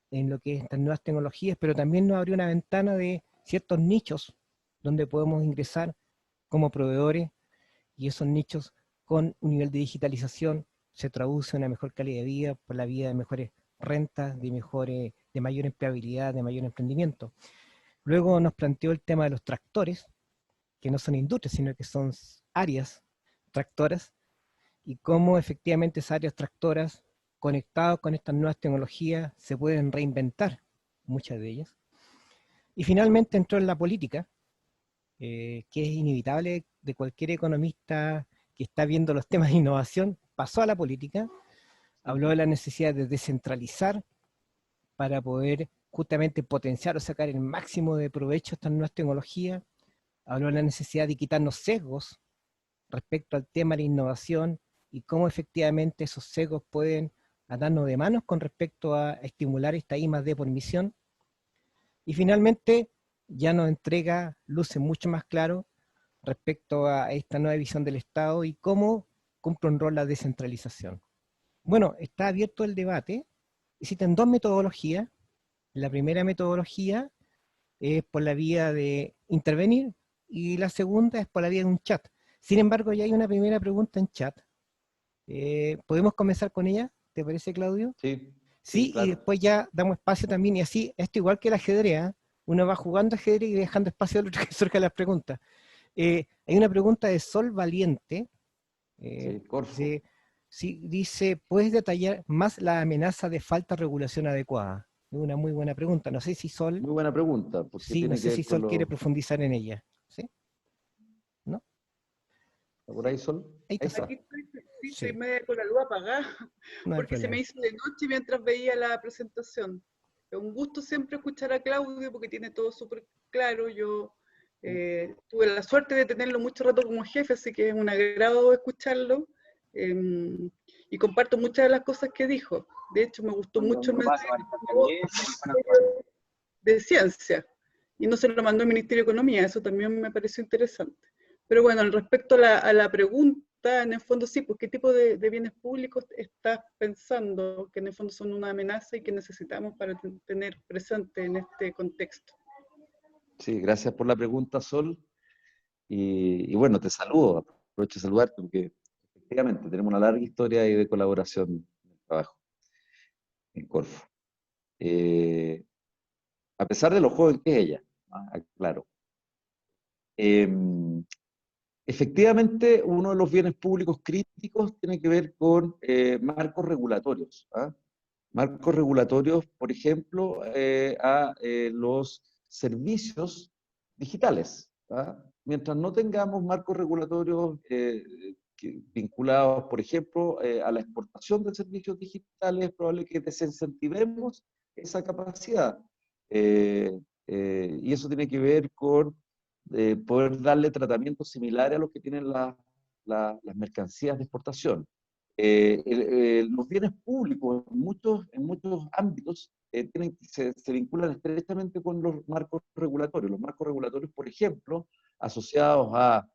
en lo que es estas nuevas tecnologías, pero también nos abrió una ventana de ciertos nichos donde podemos ingresar como proveedores, y esos nichos con un nivel de digitalización se traduce en una mejor calidad de vida, por la vida de mejores rentas, de mayor empleabilidad, de mayor emprendimiento. Luego nos planteó el tema de los tractores, que no son industrias, sino que son áreas tractoras, y cómo efectivamente esas áreas tractoras, conectadas con estas nuevas tecnologías, se pueden reinventar, muchas de ellas. Y finalmente entró en la política, que es inevitable de cualquier economista que está viendo los temas de innovación, pasó a la política, habló de la necesidad de descentralizar para poder justamente potenciar o sacar el máximo de provecho a estas nuevas tecnologías, habló de la necesidad de quitarnos sesgos respecto al tema de la innovación y cómo efectivamente esos sesgos pueden atarnos de manos con respecto a estimular esta I+D por misión. Y finalmente ya nos entrega luces mucho más claro respecto a esta nueva visión del Estado y cómo cumple un rol la descentralización. Bueno, está abierto el debate. Existen dos metodologías. La primera metodología es por la vía de intervenir y la segunda es por la vía de un chat. Sin embargo, ya hay una primera pregunta en chat. ¿Podemos comenzar con ella? ¿Te parece, Claudio? Sí, sí, Sí, y claro. después ya damos espacio también, y así, esto igual que el ajedrez, ¿eh? Uno va jugando ajedrez y dejando espacio al otro que surjan las preguntas. Hay una pregunta de Sol Valiente, Sí, Corfo. dice, sí, dice, ¿puedes detallar más la amenaza de falta de regulación adecuada? Es una muy buena pregunta. No sé si Sol, Muy buena pregunta, porque sí, no tiene que sé ver si con Sol quiere los... profundizar en ella. ¿Sí? ¿No? ¿Está por Sí, ahí, Sol? Ahí Ahí está Sol. está. aquí estoy, sí, estoy Sí, media con la luz apagada, no hay porque se me problema. hizo de noche mientras veía la presentación. Es un gusto siempre escuchar a Claudio porque tiene todo súper claro. Yo tuve la suerte de tenerlo mucho rato como jefe, así que es un agrado escucharlo. Y comparto muchas de las cosas que dijo. De hecho, me gustó mucho el mensaje de ciencia y no se lo mandó el Ministerio de Economía, eso también me pareció interesante. Pero bueno, respecto a la pregunta, en el fondo sí, pues qué tipo de bienes públicos estás pensando que en el fondo son una amenaza y que necesitamos para tener presente en este contexto. Sí, gracias por la pregunta, Sol. Y bueno, te saludo, aprovecho de saludarte porque efectivamente tenemos una larga historia ahí de colaboración en el trabajo en Corfo. Eh, a pesar de lo joven que es ella, claro. Efectivamente, uno de los bienes públicos críticos tiene que ver con marcos regulatorios. Marcos regulatorios, por ejemplo, a los servicios digitales. Mientras no tengamos marcos regulatorios vinculados, por ejemplo, a la exportación de servicios digitales, es probable que desincentivemos esa capacidad. Y eso tiene que ver con poder darle tratamientos similares a los que tienen las mercancías de exportación. Los bienes públicos en muchos ámbitos se vinculan estrechamente con los marcos regulatorios. Los marcos regulatorios, por ejemplo, asociados a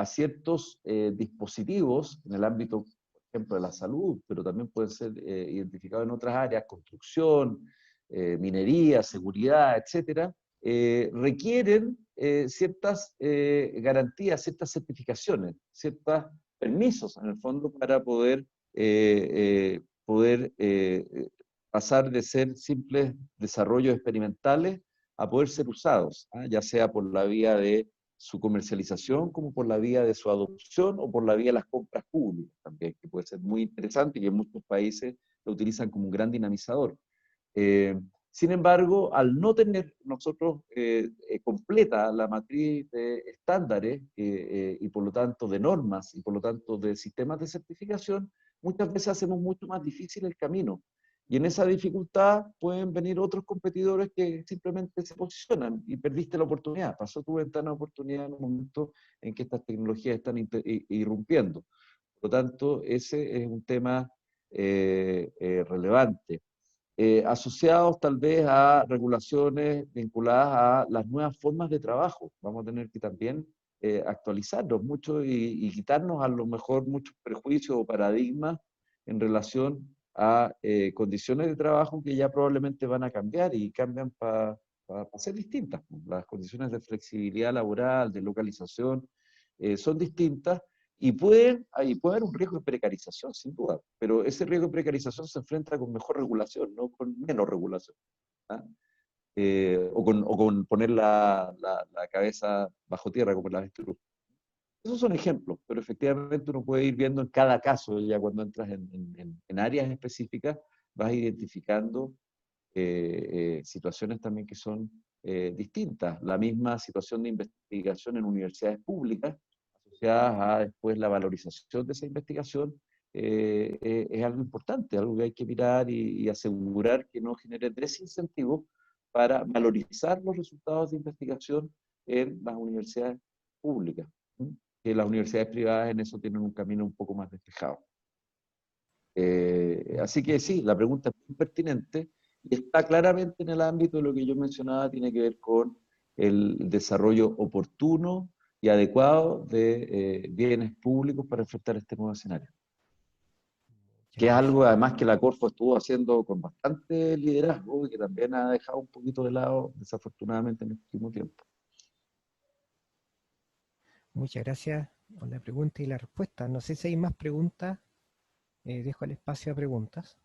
ciertos dispositivos en el ámbito, por ejemplo, de la salud, pero también pueden ser identificados en otras áreas, construcción, minería, seguridad, etcétera, requieren ciertas garantías, ciertas certificaciones, ciertos permisos, en el fondo, para poder pasar de ser simples desarrollos experimentales a poder ser usados, ya sea por la vía de su comercialización, como por la vía de su adopción o por la vía de las compras públicas también, que puede ser muy interesante y que en muchos países lo utilizan como un gran dinamizador. Sin embargo, al no tener nosotros completa la matriz de estándares y por lo tanto de normas y por lo tanto de sistemas de certificación, muchas veces hacemos mucho más difícil el camino. Y en esa dificultad pueden venir otros competidores que simplemente se posicionan y perdiste la oportunidad. Pasó tu ventana de oportunidad en un momento en que estas tecnologías están irrumpiendo. Por lo tanto, ese es un tema relevante. Asociados tal vez a regulaciones vinculadas a las nuevas formas de trabajo. Vamos a tener que también actualizarnos mucho y quitarnos a lo mejor muchos prejuicios o paradigmas en relación a condiciones de trabajo que ya probablemente van a cambiar y cambian para ser distintas. Las condiciones de flexibilidad laboral, de localización, son distintas y puede haber un riesgo de precarización, sin duda, pero ese riesgo de precarización se enfrenta con mejor regulación, no con menos regulación. ¿Ah? O con poner la cabeza bajo tierra, como la avestruz. Esos son ejemplos, pero efectivamente uno puede ir viendo en cada caso, ya cuando entras en áreas específicas, vas identificando situaciones también que son distintas. La misma situación de investigación en universidades públicas, asociadas a después la valorización de esa investigación, es algo importante, algo que hay que mirar y asegurar que no genere desincentivos para valorizar los resultados de investigación en las universidades públicas. Que las universidades privadas en eso tienen un camino un poco más despejado. Así que sí, la pregunta es muy pertinente y está claramente en el ámbito de lo que yo mencionaba, tiene que ver con el desarrollo oportuno y adecuado de bienes públicos para enfrentar este nuevo escenario. Que es algo además que la Corfo estuvo haciendo con bastante liderazgo y que también ha dejado un poquito de lado, desafortunadamente, en el último tiempo. Muchas gracias por la pregunta y la respuesta. No sé si hay más preguntas. Dejo el espacio a preguntas.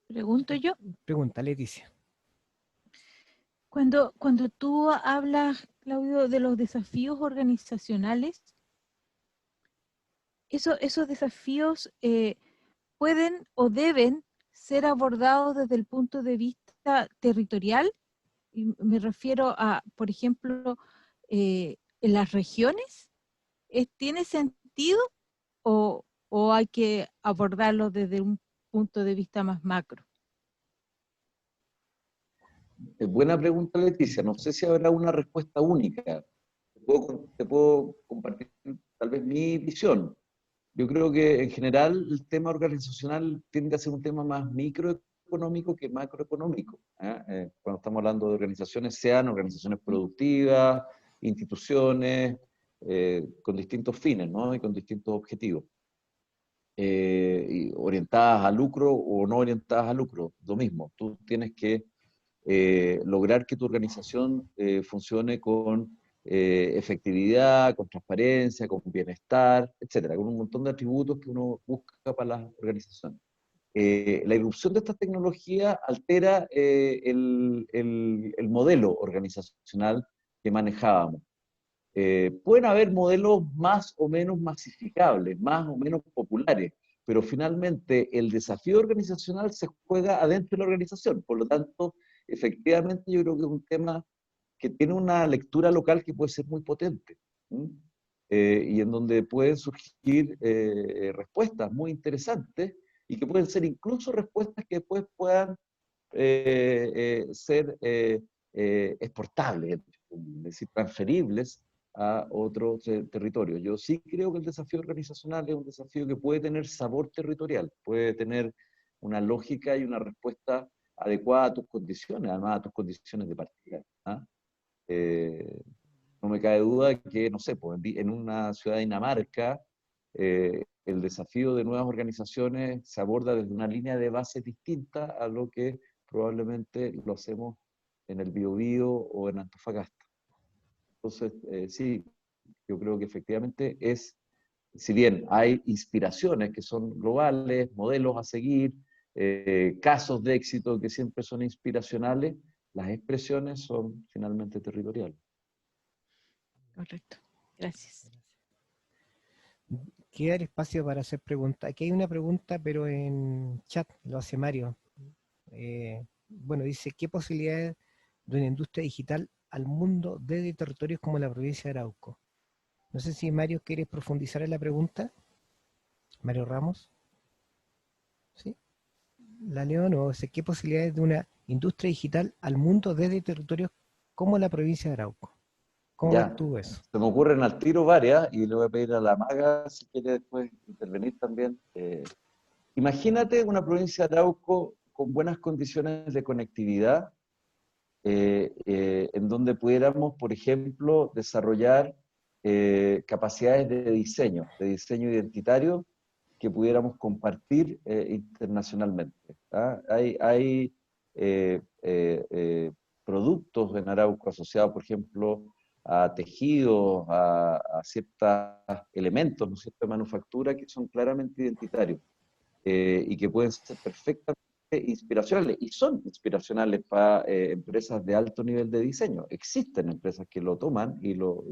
Pregunto yo. Pregunta, Leticia. Cuando tú hablas, Claudio, de los desafíos organizacionales, esos desafíos pueden o deben ser abordados desde el punto de vista territorial. Y me refiero a, por ejemplo, en las regiones. ¿Tiene sentido o hay que abordarlo desde un punto de vista más macro? Buena pregunta, Leticia. No sé si habrá una respuesta única. Te puedo compartir tal vez mi visión. Yo creo que en general el tema organizacional tiende a ser un tema más microeconómico que macroeconómico. Cuando estamos hablando de organizaciones, sean organizaciones productivas, instituciones, con distintos fines, ¿no? Y con distintos objetivos. Y orientadas a lucro o no orientadas a lucro, lo mismo. Tú tienes que lograr que tu organización funcione con efectividad, con transparencia, con bienestar, etcétera, con un montón de atributos que uno busca para las organizaciones. La irrupción de estas tecnologías altera el modelo organizacional que manejábamos. Pueden haber modelos más o menos masificables, más o menos populares, pero finalmente el desafío organizacional se juega adentro de la organización. Por lo tanto, efectivamente yo creo que es un tema que tiene una lectura local que puede ser muy potente, y en donde pueden surgir respuestas muy interesantes y que pueden ser incluso respuestas que después puedan ser exportables, es decir, transferibles a otros territorios. Yo sí creo que el desafío organizacional es un desafío que puede tener sabor territorial, puede tener una lógica y una respuesta adecuada a tus condiciones, además a tus condiciones de partida. No me cabe duda que, no sé, pues, en una ciudad de Dinamarca, el desafío de nuevas organizaciones se aborda desde una línea de base distinta a lo que probablemente lo hacemos en el Biobío o en Antofagasta. Entonces, sí, yo creo que efectivamente si bien hay inspiraciones que son globales, modelos a seguir, casos de éxito que siempre son inspiracionales, las expresiones son finalmente territoriales. Correcto. Gracias. Queda el espacio para hacer preguntas. Aquí hay una pregunta, pero en chat lo hace Mario. Bueno, dice, ¿qué posibilidades de una industria digital al mundo desde territorios como la provincia de Arauco? No sé si Mario quieres profundizar en la pregunta. Mario Ramos. ¿Sí? La leo, no sé, ¿qué posibilidades de una industria digital al mundo desde territorios como la provincia de Arauco? ¿Cómo ves Ya, tú eso? se me ocurren al tiro varias y le voy a pedir a la Maga si quiere después intervenir también. Imagínate una provincia de Arauco con buenas condiciones de conectividad, en donde pudiéramos, por ejemplo, desarrollar capacidades de diseño identitario que pudiéramos compartir internacionalmente. ¿Ah? Hay productos en Arauco asociados, por ejemplo, a tejidos, a ciertos elementos, ¿no es cierto?, de manufactura que son claramente identitarios y que pueden ser perfectamente inspiracionales, y son inspiracionales para empresas de alto nivel de diseño. Existen empresas que lo toman y lo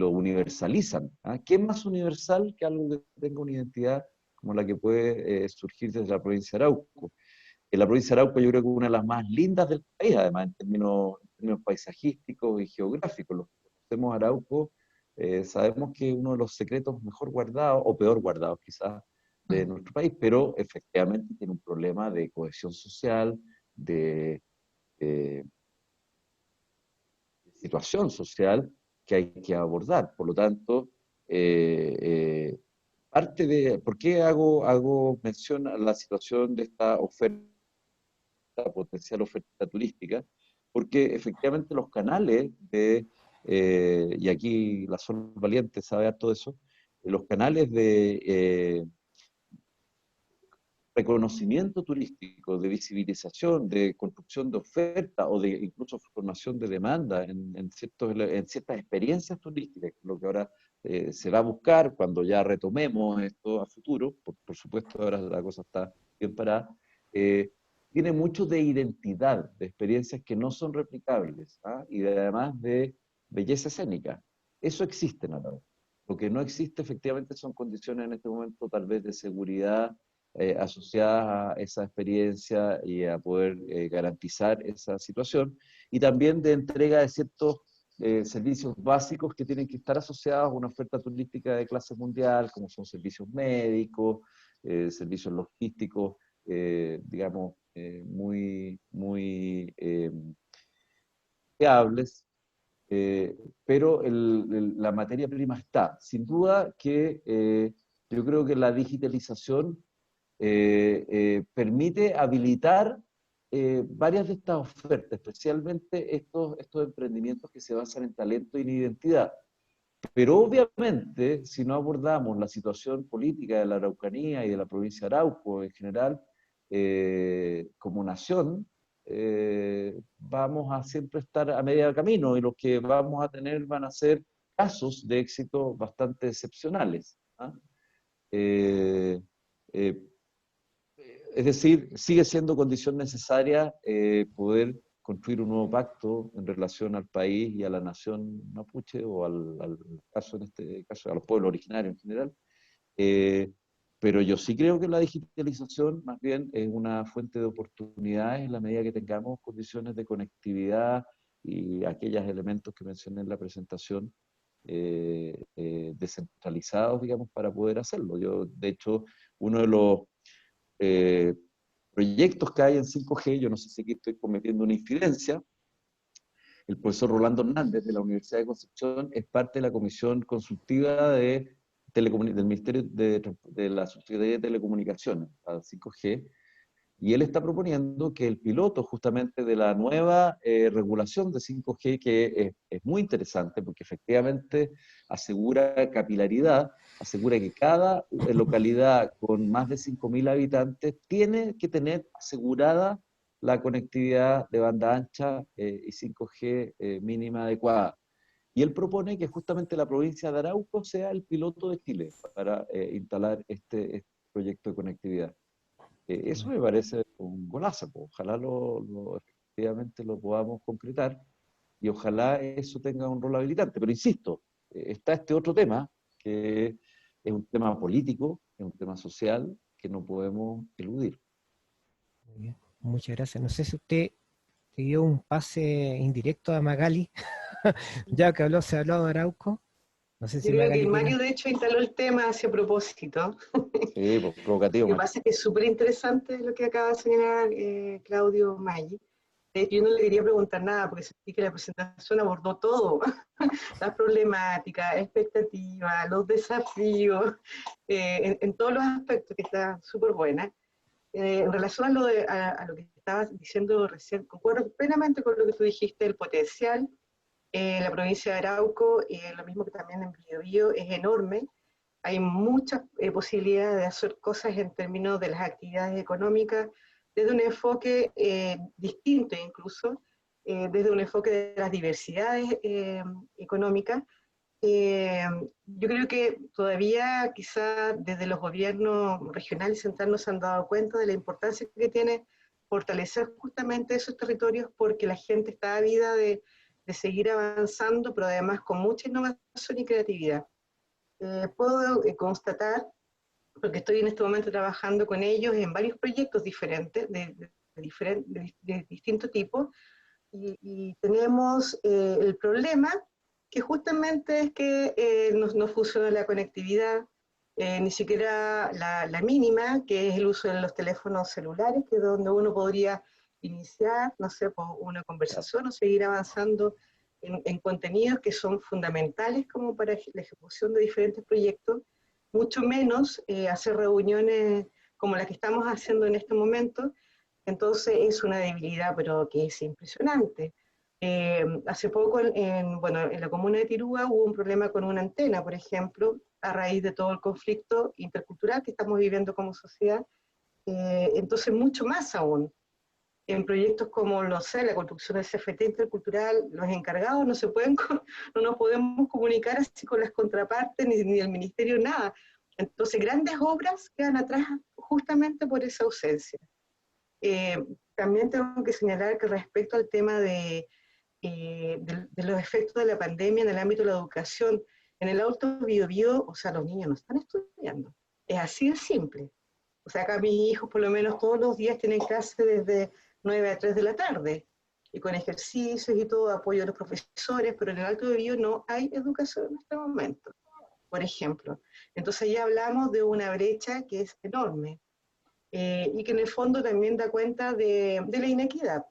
universalizan. ¿Ah? ¿Qué es más universal que algo que tenga una identidad como la que puede surgir desde la provincia de Arauco? En la provincia de Arauco yo creo que es una de las más lindas del país, además en términos paisajísticos y geográficos. Los que conocemos Arauco sabemos que es uno de los secretos mejor guardados, o peor guardados quizás, de nuestro país, pero efectivamente tiene un problema de cohesión social, de, de situación social que hay que abordar. Por lo tanto, parte de, ¿por qué hago mención a la situación de esta oferta, potencial oferta turística? Porque efectivamente los canales y aquí la Sol Valiente sabe todo eso, los canales de reconocimiento turístico, de visibilización, de construcción de oferta o de incluso formación de demanda en ciertas experiencias turísticas, lo que ahora se va a buscar cuando ya retomemos esto a futuro, por supuesto ahora la cosa está bien parada, tiene mucho de identidad, de experiencias que no son replicables, ¿ah? Y además de belleza escénica. Eso existe en Arauco. Lo que no existe efectivamente son condiciones en este momento tal vez de seguridad asociadas a esa experiencia y a poder garantizar esa situación, y también de entrega de ciertos servicios básicos que tienen que estar asociados a una oferta turística de clase mundial, como son servicios médicos, servicios logísticos, digamos, muy fiables, pero la materia prima está. Sin duda que yo creo que la digitalización permite habilitar varias de estas ofertas, especialmente estos emprendimientos que se basan en talento y en identidad. Pero obviamente, si no abordamos la situación política de la Araucanía y de la provincia de Arauco en general, como nación, vamos a siempre estar a medio camino y los que vamos a tener van a ser casos de éxito bastante excepcionales. ¿Ah? Eh, eh, es decir, sigue siendo condición necesaria poder construir un nuevo pacto en relación al país y a la nación mapuche, o al caso, en este caso, a los pueblos originarios en general. Eh, pero yo sí creo que la digitalización más bien es una fuente de oportunidades en la medida que tengamos condiciones de conectividad y aquellos elementos que mencioné en la presentación descentralizados, digamos, para poder hacerlo. Yo, de hecho, uno de los eh, proyectos que hay en 5G, yo no sé si aquí estoy cometiendo una infidencia, el profesor Rolando Hernández de la Universidad de Concepción es parte de la comisión consultiva del Ministerio de la Secretaría de Telecomunicaciones, a 5G, Y él está proponiendo que el piloto justamente de la nueva regulación de 5G, que es muy interesante porque efectivamente asegura capilaridad, asegura que cada localidad con más de 5.000 habitantes tiene que tener asegurada la conectividad de banda ancha y 5G mínima adecuada. Y él propone que justamente la provincia de Arauco sea el piloto de Chile para instalar este proyecto de conectividad. Eso me parece un golazo, pues. Ojalá efectivamente lo podamos concretar y ojalá eso tenga un rol habilitante. Pero insisto, está este otro tema, que es un tema político, es un tema social, que no podemos eludir. Muy bien, muchas gracias. No sé si usted le dio un pase indirecto a Magali, ya que se habló de Arauco. No sé Yo si creo que Magali el quiere. Mario, de hecho, instaló el tema a ese propósito. Sí, pues, Lo provocativo, que Mario. pasa es que es súper interesante lo que acaba de señalar Claudio Maggi. De hecho, yo no le quería preguntar nada porque sentí que la presentación abordó todo, las problemáticas, expectativas, los desafíos, en todos los aspectos, que está súper buena. En relación a lo que estabas diciendo recién, concuerdo plenamente con lo que tú dijiste, el potencial. La provincia de Arauco, lo mismo que también en Biobío, es enorme. Hay muchas posibilidades de hacer cosas en términos de las actividades económicas, desde un enfoque distinto incluso, desde un enfoque de las diversidades económicas. Yo creo que todavía quizá desde los gobiernos regional y central no se han dado cuenta de la importancia que tiene fortalecer justamente esos territorios, porque la gente está ávida de seguir avanzando, pero además con mucha innovación y creatividad. Puedo constatar, porque estoy en este momento trabajando con ellos en varios proyectos diferentes, de distinto tipo, y tenemos el problema que justamente es que no funciona la conectividad, ni siquiera la mínima, que es el uso de los teléfonos celulares, que es donde uno podría iniciar, no sé, pues, una conversación o seguir avanzando en contenidos que son fundamentales como para la ejecución de diferentes proyectos, mucho menos hacer reuniones como las que estamos haciendo en este momento. Entonces es una debilidad, pero que es impresionante. Hace poco, bueno, en la comuna de Tirúa hubo un problema con una antena, por ejemplo, a raíz de todo el conflicto intercultural que estamos viviendo como sociedad. Entonces, mucho más aún. En proyectos como, no sé, la construcción del CFT intercultural, los encargados no se pueden, no nos podemos comunicar así con las contrapartes, ni el ministerio, nada. Entonces, grandes obras quedan atrás justamente por esa ausencia. También tengo que señalar que respecto al tema de los efectos de la pandemia en el ámbito de la educación, en el Alto Biobío, o sea, los niños no están estudiando. Es así de simple. O sea, acá mis hijos por lo menos todos los días tienen clase desde 9 a 3 de la tarde, y con ejercicios y todo, apoyo a los profesores, pero en el Alto Biobío no hay educación en este momento, por ejemplo. Entonces ya hablamos de una brecha que es enorme. Y que en el fondo también da cuenta de la inequidad.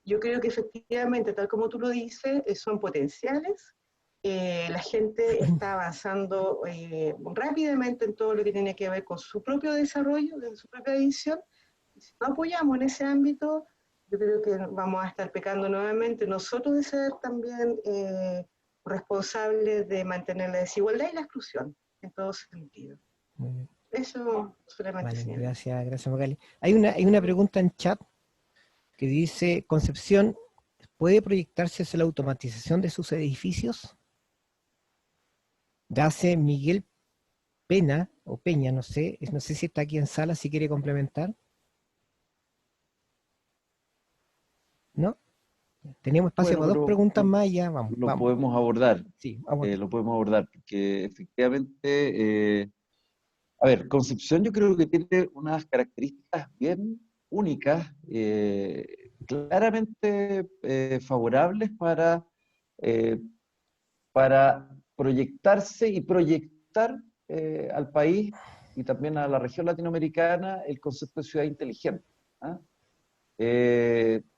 Yo creo que efectivamente, tal como tú lo dices, son potenciales. La gente está avanzando rápidamente en todo lo que tiene que ver con su propio desarrollo, de su propia visión. Y si no apoyamos en ese ámbito, yo creo que vamos a estar pecando nuevamente nosotros de ser también responsables de mantener la desigualdad y la exclusión en todo sentido. Muy bien. Eso solamente Vale, señalo. gracias Magali. Hay una pregunta en chat que dice, Concepción, ¿puede proyectarse hacia la automatización de sus edificios? Hace Miguel Pena, o Peña, no sé si está aquí en sala, si quiere complementar. ¿No? Tenemos espacio Bueno, para dos pero preguntas más y ya, vamos. lo podemos abordar, Sí, vamos. lo podemos abordar, porque efectivamente, a ver, Concepción yo creo que tiene unas características bien únicas, claramente favorables eh, para proyectarse y proyectar al país y también a la región latinoamericana el concepto de ciudad inteligente. ¿Ah?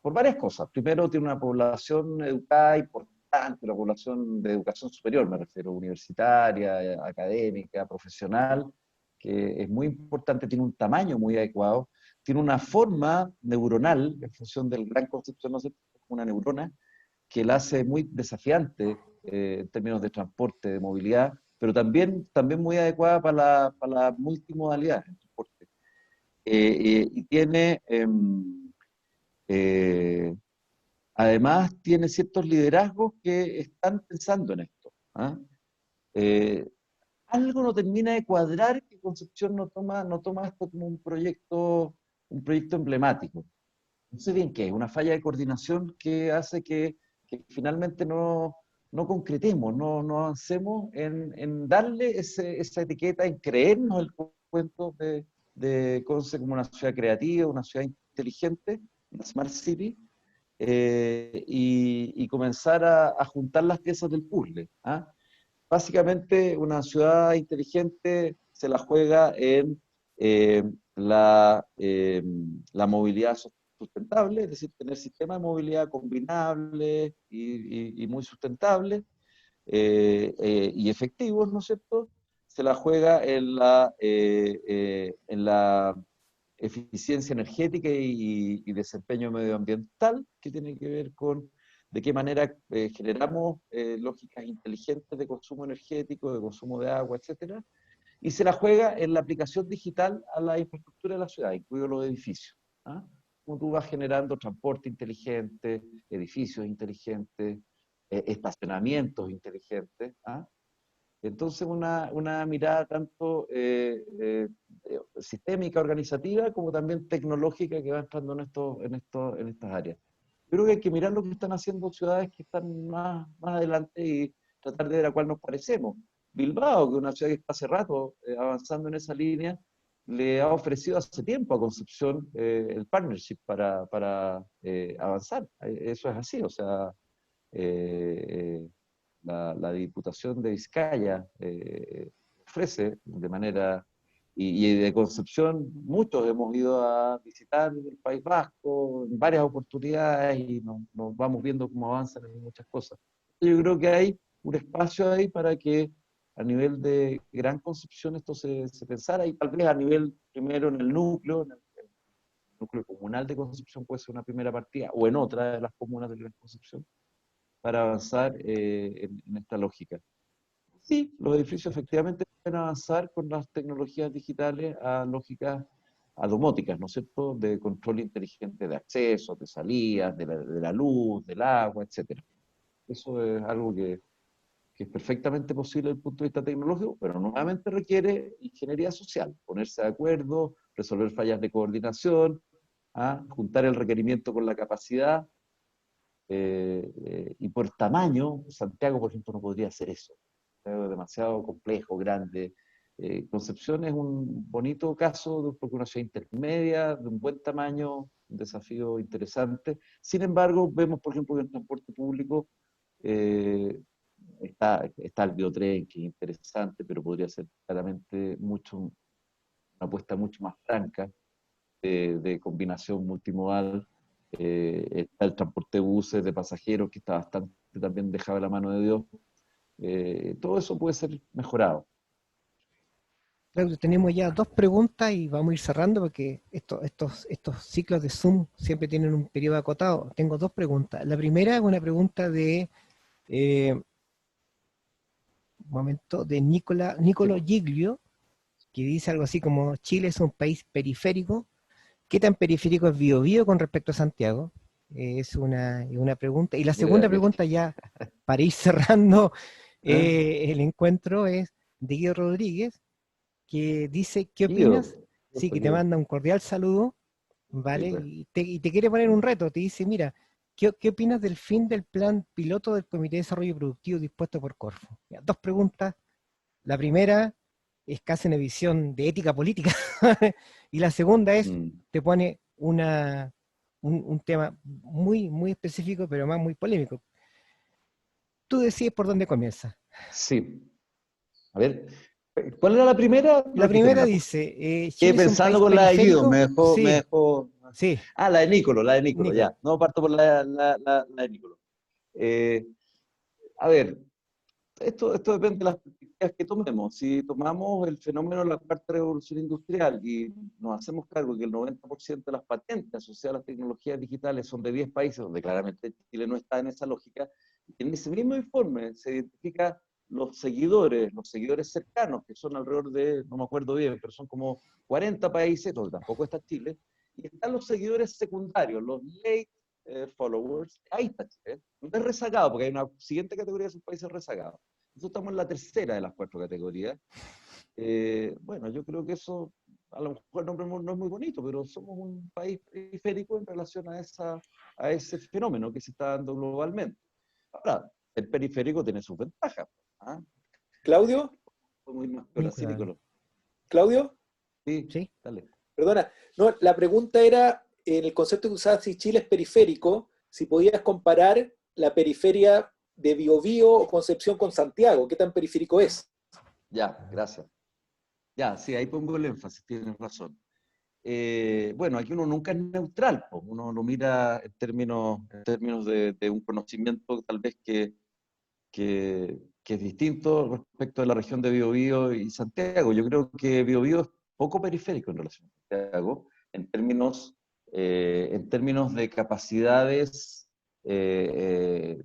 Por varias cosas. Primero, tiene una población educada importante, una población de educación superior, me refiero, universitaria, académica, profesional, que es muy importante, tiene un tamaño muy adecuado. tiene una forma neuronal, en función del Gran Concepción, no sé, una neurona, que la hace muy desafiante en términos de transporte, de movilidad, pero también muy adecuada para la multimodalidad en transporte. Y tiene, además, tiene ciertos liderazgos que están pensando en esto. ¿Ah? Algo no termina de cuadrar que Concepción no toma esto como un proyecto emblemático. No sé bien qué es, una falla de coordinación que hace que finalmente no concretemos, no avancemos en darle esa etiqueta, en creernos el cuento de Conce como una ciudad creativa, una ciudad inteligente, una smart city, y comenzar a juntar las piezas del puzzle. ¿Ah? Básicamente, una ciudad inteligente se la juega en la movilidad sustentable, es decir, tener sistemas de movilidad combinables y muy sustentables y efectivos, ¿no es cierto? Se la juega en la eficiencia energética y desempeño medioambiental, que tiene que ver con de qué manera generamos lógicas inteligentes de consumo energético, de consumo de agua, etcétera, y se la juega en la aplicación digital a la infraestructura de la ciudad, incluidos los edificios. ¿Ah? Como tú vas generando transporte inteligente, edificios inteligentes, estacionamientos inteligentes. ¿Ah? Entonces, una mirada tanto sistémica, organizativa, como también tecnológica que va entrando en estas áreas. Yo creo que hay que mirar lo que están haciendo ciudades que están más adelante y tratar de ver a cuál nos parecemos. Bilbao, que es una ciudad que está hace rato avanzando en esa línea, le ha ofrecido hace tiempo a Concepción el partnership para avanzar. Eso es así, o sea, la Diputación de Vizcaya ofrece de manera, y de Concepción, muchos hemos ido a visitar el País Vasco en varias oportunidades y nos vamos viendo cómo avanzan en muchas cosas. Yo creo que hay un espacio ahí para que a nivel de Gran Concepción esto se pensara, y tal vez a nivel primero en el núcleo comunal de Concepción puede ser una primera partida, o en otra de las comunas de Gran Concepción, para avanzar en esta lógica. Sí, los edificios efectivamente pueden avanzar con las tecnologías digitales a lógicas, a domóticas, ¿no es cierto?, de control inteligente de acceso, de salidas, de la luz, del agua, etc. Eso es algo que es perfectamente posible desde el punto de vista tecnológico, pero nuevamente requiere ingeniería social, ponerse de acuerdo, resolver fallas de coordinación, juntar el requerimiento con la capacidad, y por tamaño, Santiago, por ejemplo, no podría hacer eso. Es demasiado complejo, grande. Concepción es un bonito caso porque una ciudad intermedia, de un buen tamaño, un desafío interesante. Sin embargo, vemos, por ejemplo, que en el transporte público está el biotren, que es interesante, pero podría ser claramente una apuesta mucho más franca de combinación multimodal. Está el transporte de buses, de pasajeros, que está bastante también dejado de la mano de Dios. Todo eso puede ser mejorado. Claudio, tenemos ya 2 preguntas y vamos a ir cerrando porque estos ciclos de Zoom siempre tienen un periodo acotado. Tengo 2 preguntas. La primera es una pregunta de Nicolo Giglio, que dice algo así como: Chile es un país periférico. ¿Qué tan periférico es Biobío con respecto a Santiago? Es una pregunta. Y la segunda pregunta, ya para ir cerrando el encuentro, es de Guido Rodríguez, que dice: ¿qué opinas? Sí, que te manda un cordial saludo, ¿vale? Y te quiere poner un reto, te dice: mira, ¿qué opinas del fin del plan piloto del Comité de Desarrollo Productivo dispuesto por Corfo? Ya, 2 preguntas. La primera es casi una visión de ética política, y la segunda es, te pone un tema muy, muy específico, pero más muy polémico. Tú decides por dónde comienza. Sí. A ver, ¿cuál era la primera? La primera dice, Chile pensando con la de Guido, me dejó. Sí. La de Nicolo, ya. No, parto por la de Nicolo. A ver, Esto depende de las perspectivas que tomemos. Si tomamos el fenómeno de la cuarta revolución industrial y nos hacemos cargo de que el 90% de las patentes asociadas a las tecnologías digitales son de 10 países, donde claramente Chile no está en esa lógica, en ese mismo informe se identifica los seguidores cercanos, que son alrededor de, no me acuerdo bien, pero son como 40 países, donde tampoco está Chile, y están los seguidores secundarios, los late followers. Ahí está Chile. No es rezagado, porque hay una siguiente categoría de sus países rezagados. Nosotros estamos en la tercera de las 4 categorías. Bueno, yo creo que eso, a lo mejor el nombre no es muy bonito, pero somos un país periférico en relación a ese fenómeno que se está dando globalmente. Ahora, el periférico tiene sus ventajas. ¿Ah? ¿Claudio? Muy más Claro. ¿Claudio? Sí, Sí. dale. Perdona. No, la pregunta era, en el concepto que usabas, si Chile es periférico, si podías comparar la periferia de Biobío o Concepción con Santiago. ¿Qué tan periférico es? Ya, gracias. Ya, sí, ahí pongo el énfasis, tienes razón. Bueno, aquí uno nunca es neutral, pues. Uno lo mira en términos de un conocimiento tal vez que es distinto respecto de la región de Biobío y Santiago. Yo creo que Biobío es poco periférico en relación a Santiago, en términos de capacidades de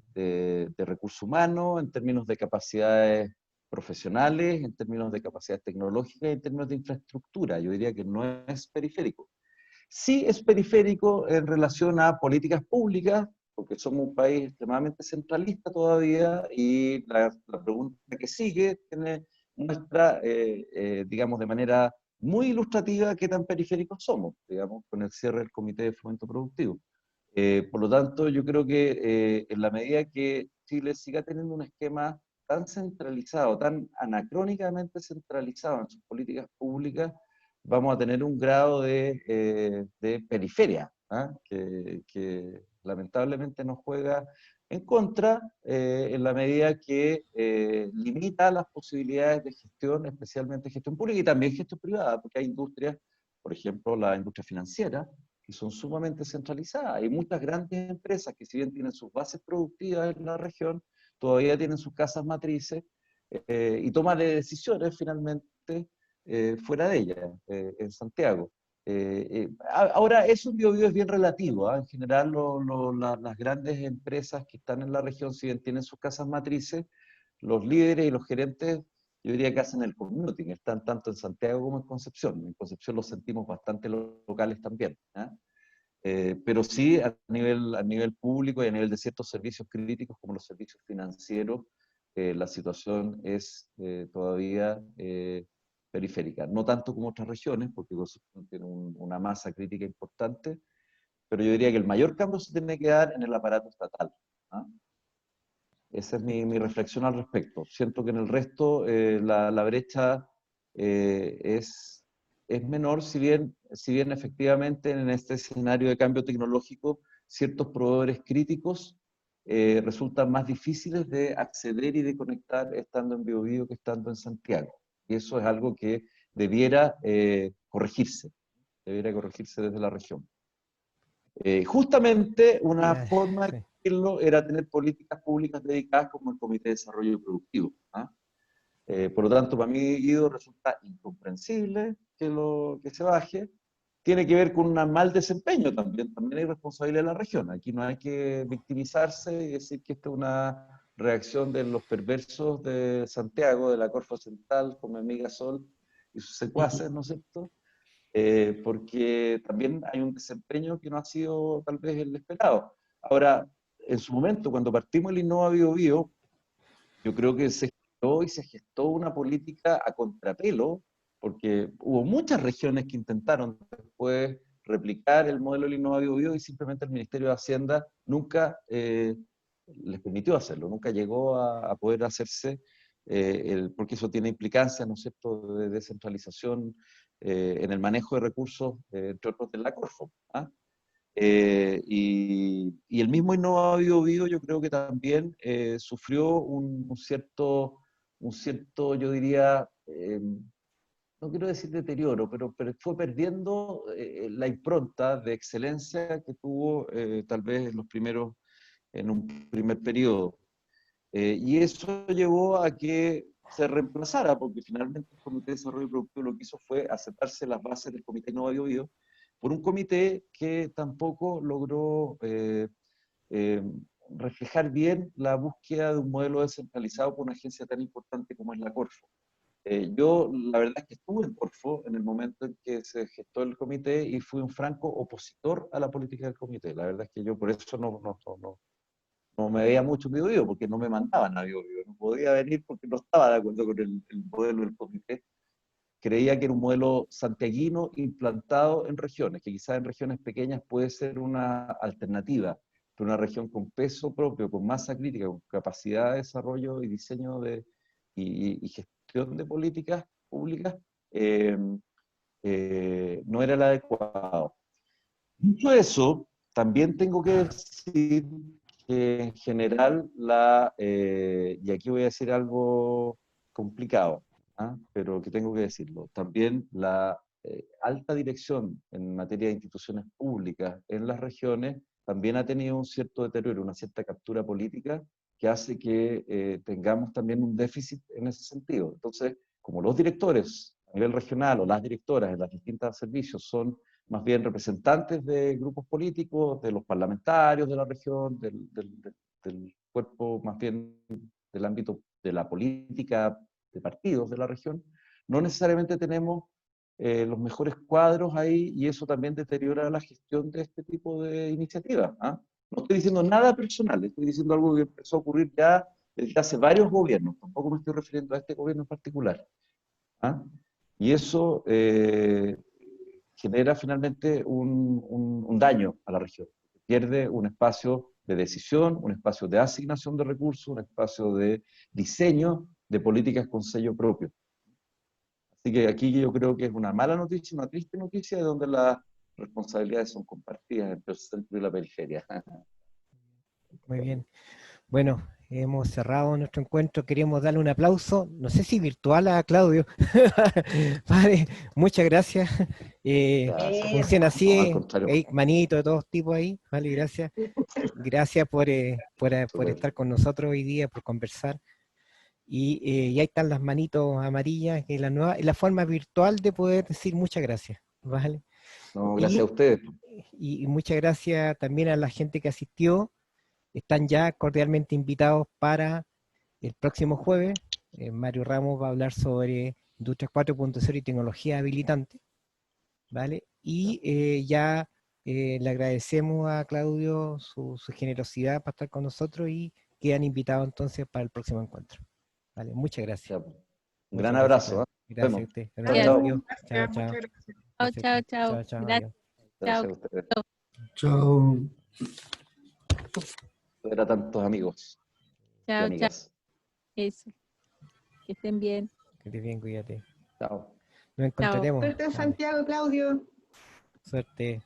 recursos humanos, en términos de capacidades profesionales, en términos de capacidades tecnológicas, en términos de infraestructura. Yo diría que no es periférico. Sí es periférico en relación a políticas públicas, porque somos un país extremadamente centralista todavía, y la pregunta que sigue muestra, digamos, de manera muy ilustrativa qué tan periféricos somos, digamos, con el cierre del Comité de Fomento Productivo. Por lo tanto, yo creo que en la medida que Chile siga teniendo un esquema tan centralizado, tan anacrónicamente centralizado en sus políticas públicas, vamos a tener un grado de periferia, ¿ah? Que lamentablemente nos juega en contra en la medida que limita las posibilidades de gestión, especialmente gestión pública y también gestión privada, porque hay industrias, por ejemplo, la industria financiera, que son sumamente centralizadas. Hay muchas grandes empresas que si bien tienen sus bases productivas en la región, todavía tienen sus casas matrices y toman de decisiones finalmente fuera de ella, en Santiago. Ahora, eso en Biobío es bien relativo. ¿Ah? En general, las grandes empresas que están en la región, si bien tienen sus casas matrices, los líderes y los gerentes, yo diría que hacen el commuting, están tanto en Santiago como en Concepción. En Concepción los sentimos bastante locales también. ¿Ah? Pero sí a nivel público y a nivel de ciertos servicios críticos como los servicios financieros, la situación es todavía periférica. No tanto como otras regiones, porque Concepción tiene una masa crítica importante, pero yo diría que el mayor cambio se tiene que dar en el aparato estatal. ¿Ah? Esa es mi reflexión al respecto. Siento que en el resto la brecha es menor, si bien efectivamente en este escenario de cambio tecnológico ciertos proveedores críticos resultan más difíciles de acceder y de conectar estando en Biobío que estando en Santiago. Y eso es algo que debiera corregirse desde la región. Justamente una Claro, forma sí. de conseguirlo era tener políticas públicas dedicadas como el Comité de Desarrollo Productivo. ¿Ah? Por lo tanto, para mí, Guido, resulta incomprensible que se baje. Tiene que ver con un mal desempeño también. También hay responsabilidad de la región. Aquí no hay que victimizarse y decir que esta es una reacción de los perversos de Santiago, de la Corfo Central, con mi amiga Sol y sus secuaces, ¿no es cierto? Porque también hay un desempeño que no ha sido tal vez el esperado. Ahora, en su momento, cuando partimos el Innova Biobío, yo creo que se gestó una política a contrapelo, porque hubo muchas regiones que intentaron después replicar el modelo del Innova Biobío y simplemente el Ministerio de Hacienda nunca les permitió hacerlo, nunca llegó a poder hacerse, porque eso tiene implicancias, ¿no es cierto?, de descentralización en el manejo de recursos, entre otros de la Corfo. ¿Ah? Y el mismo Innova Biobío yo creo que también sufrió un cierto, yo diría, no quiero decir deterioro, pero fue perdiendo la impronta de excelencia que tuvo tal vez en un primer periodo. Y eso llevó a que se reemplazara, porque finalmente el Comité de Desarrollo Productivo lo que hizo fue aceptarse las bases del Comité Innova Biobío por un comité que tampoco logró eh, reflejar bien la búsqueda de un modelo descentralizado por una agencia tan importante como es la Corfo. Yo la verdad es que estuve en Corfo en el momento en que se gestó el comité y fui un franco opositor a la política del comité. La verdad es que yo por eso no me veía mucho en Biobío, porque no me mandaban a Biobío. No podía venir porque no estaba de acuerdo con el modelo del comité. Creía que era un modelo santiaguino implantado en regiones, que quizás en regiones pequeñas puede ser una alternativa, pero una región con peso propio, con masa crítica, con capacidad de desarrollo y diseño y gestión de políticas públicas, eh, no era el adecuado. Dicho eso, también tengo que decir que en general, y aquí voy a decir algo complicado, ¿ah? Pero que tengo que decirlo, también la alta dirección en materia de instituciones públicas en las regiones también ha tenido un cierto deterioro, una cierta captura política que hace que tengamos también un déficit en ese sentido. Entonces, como los directores a nivel regional o las directoras en los distintos servicios son más bien representantes de grupos políticos, de los parlamentarios de la región, del cuerpo más bien del ámbito de la política de partidos de la región, no necesariamente tenemos los mejores cuadros ahí y eso también deteriora la gestión de este tipo de iniciativas. ¿Ah? No estoy diciendo nada personal, estoy diciendo algo que empezó a ocurrir ya desde hace varios gobiernos, tampoco me estoy refiriendo a este gobierno en particular. ¿Ah? Y eso genera finalmente un daño a la región. Pierde un espacio de decisión, un espacio de asignación de recursos, un espacio de diseño de políticas con sello propio. Así que aquí yo creo que es una mala noticia, una triste noticia, de donde las responsabilidades son compartidas entre el centro y la periferia. Muy bien. Bueno, hemos cerrado nuestro encuentro. Queríamos darle un aplauso, no sé si virtual, a Claudio. Vale, muchas gracias. Gracias. Funciona No, al así, contrario. hay manito de todos tipos ahí. Vale, gracias. Gracias por Súper. estar con nosotros hoy día, por conversar. Y ahí están las manitos amarillas, que es la forma virtual de poder decir muchas gracias. ¿Vale? No, gracias a ustedes. Y muchas gracias también a la gente que asistió. Están ya cordialmente invitados para el próximo jueves. Mario Ramos va a hablar sobre Industria 4.0 y tecnología habilitante. ¿Vale? Y ya le agradecemos a Claudio su generosidad para estar con nosotros y quedan invitados entonces para el próximo encuentro. ¿Vale? Muchas gracias. Un Muchas gran gracias, abrazo. Claudio. Nos Gracias a vemos. usted. Chao, Gracias. chao. Adiós. Gracias, Chao, chao. muchas gracias. Chao, Gracias. chao, chao. Chao, chao. Gracias. Adiós. Gracias Chao. a ustedes. Chao. Ver a tantos amigos y Chao, chao. amigas. Eso. Que estén bien. Que estés bien, cuídate. Chao. Nos encontraremos. Suerte en Vale. Santiago, Claudio. Suerte.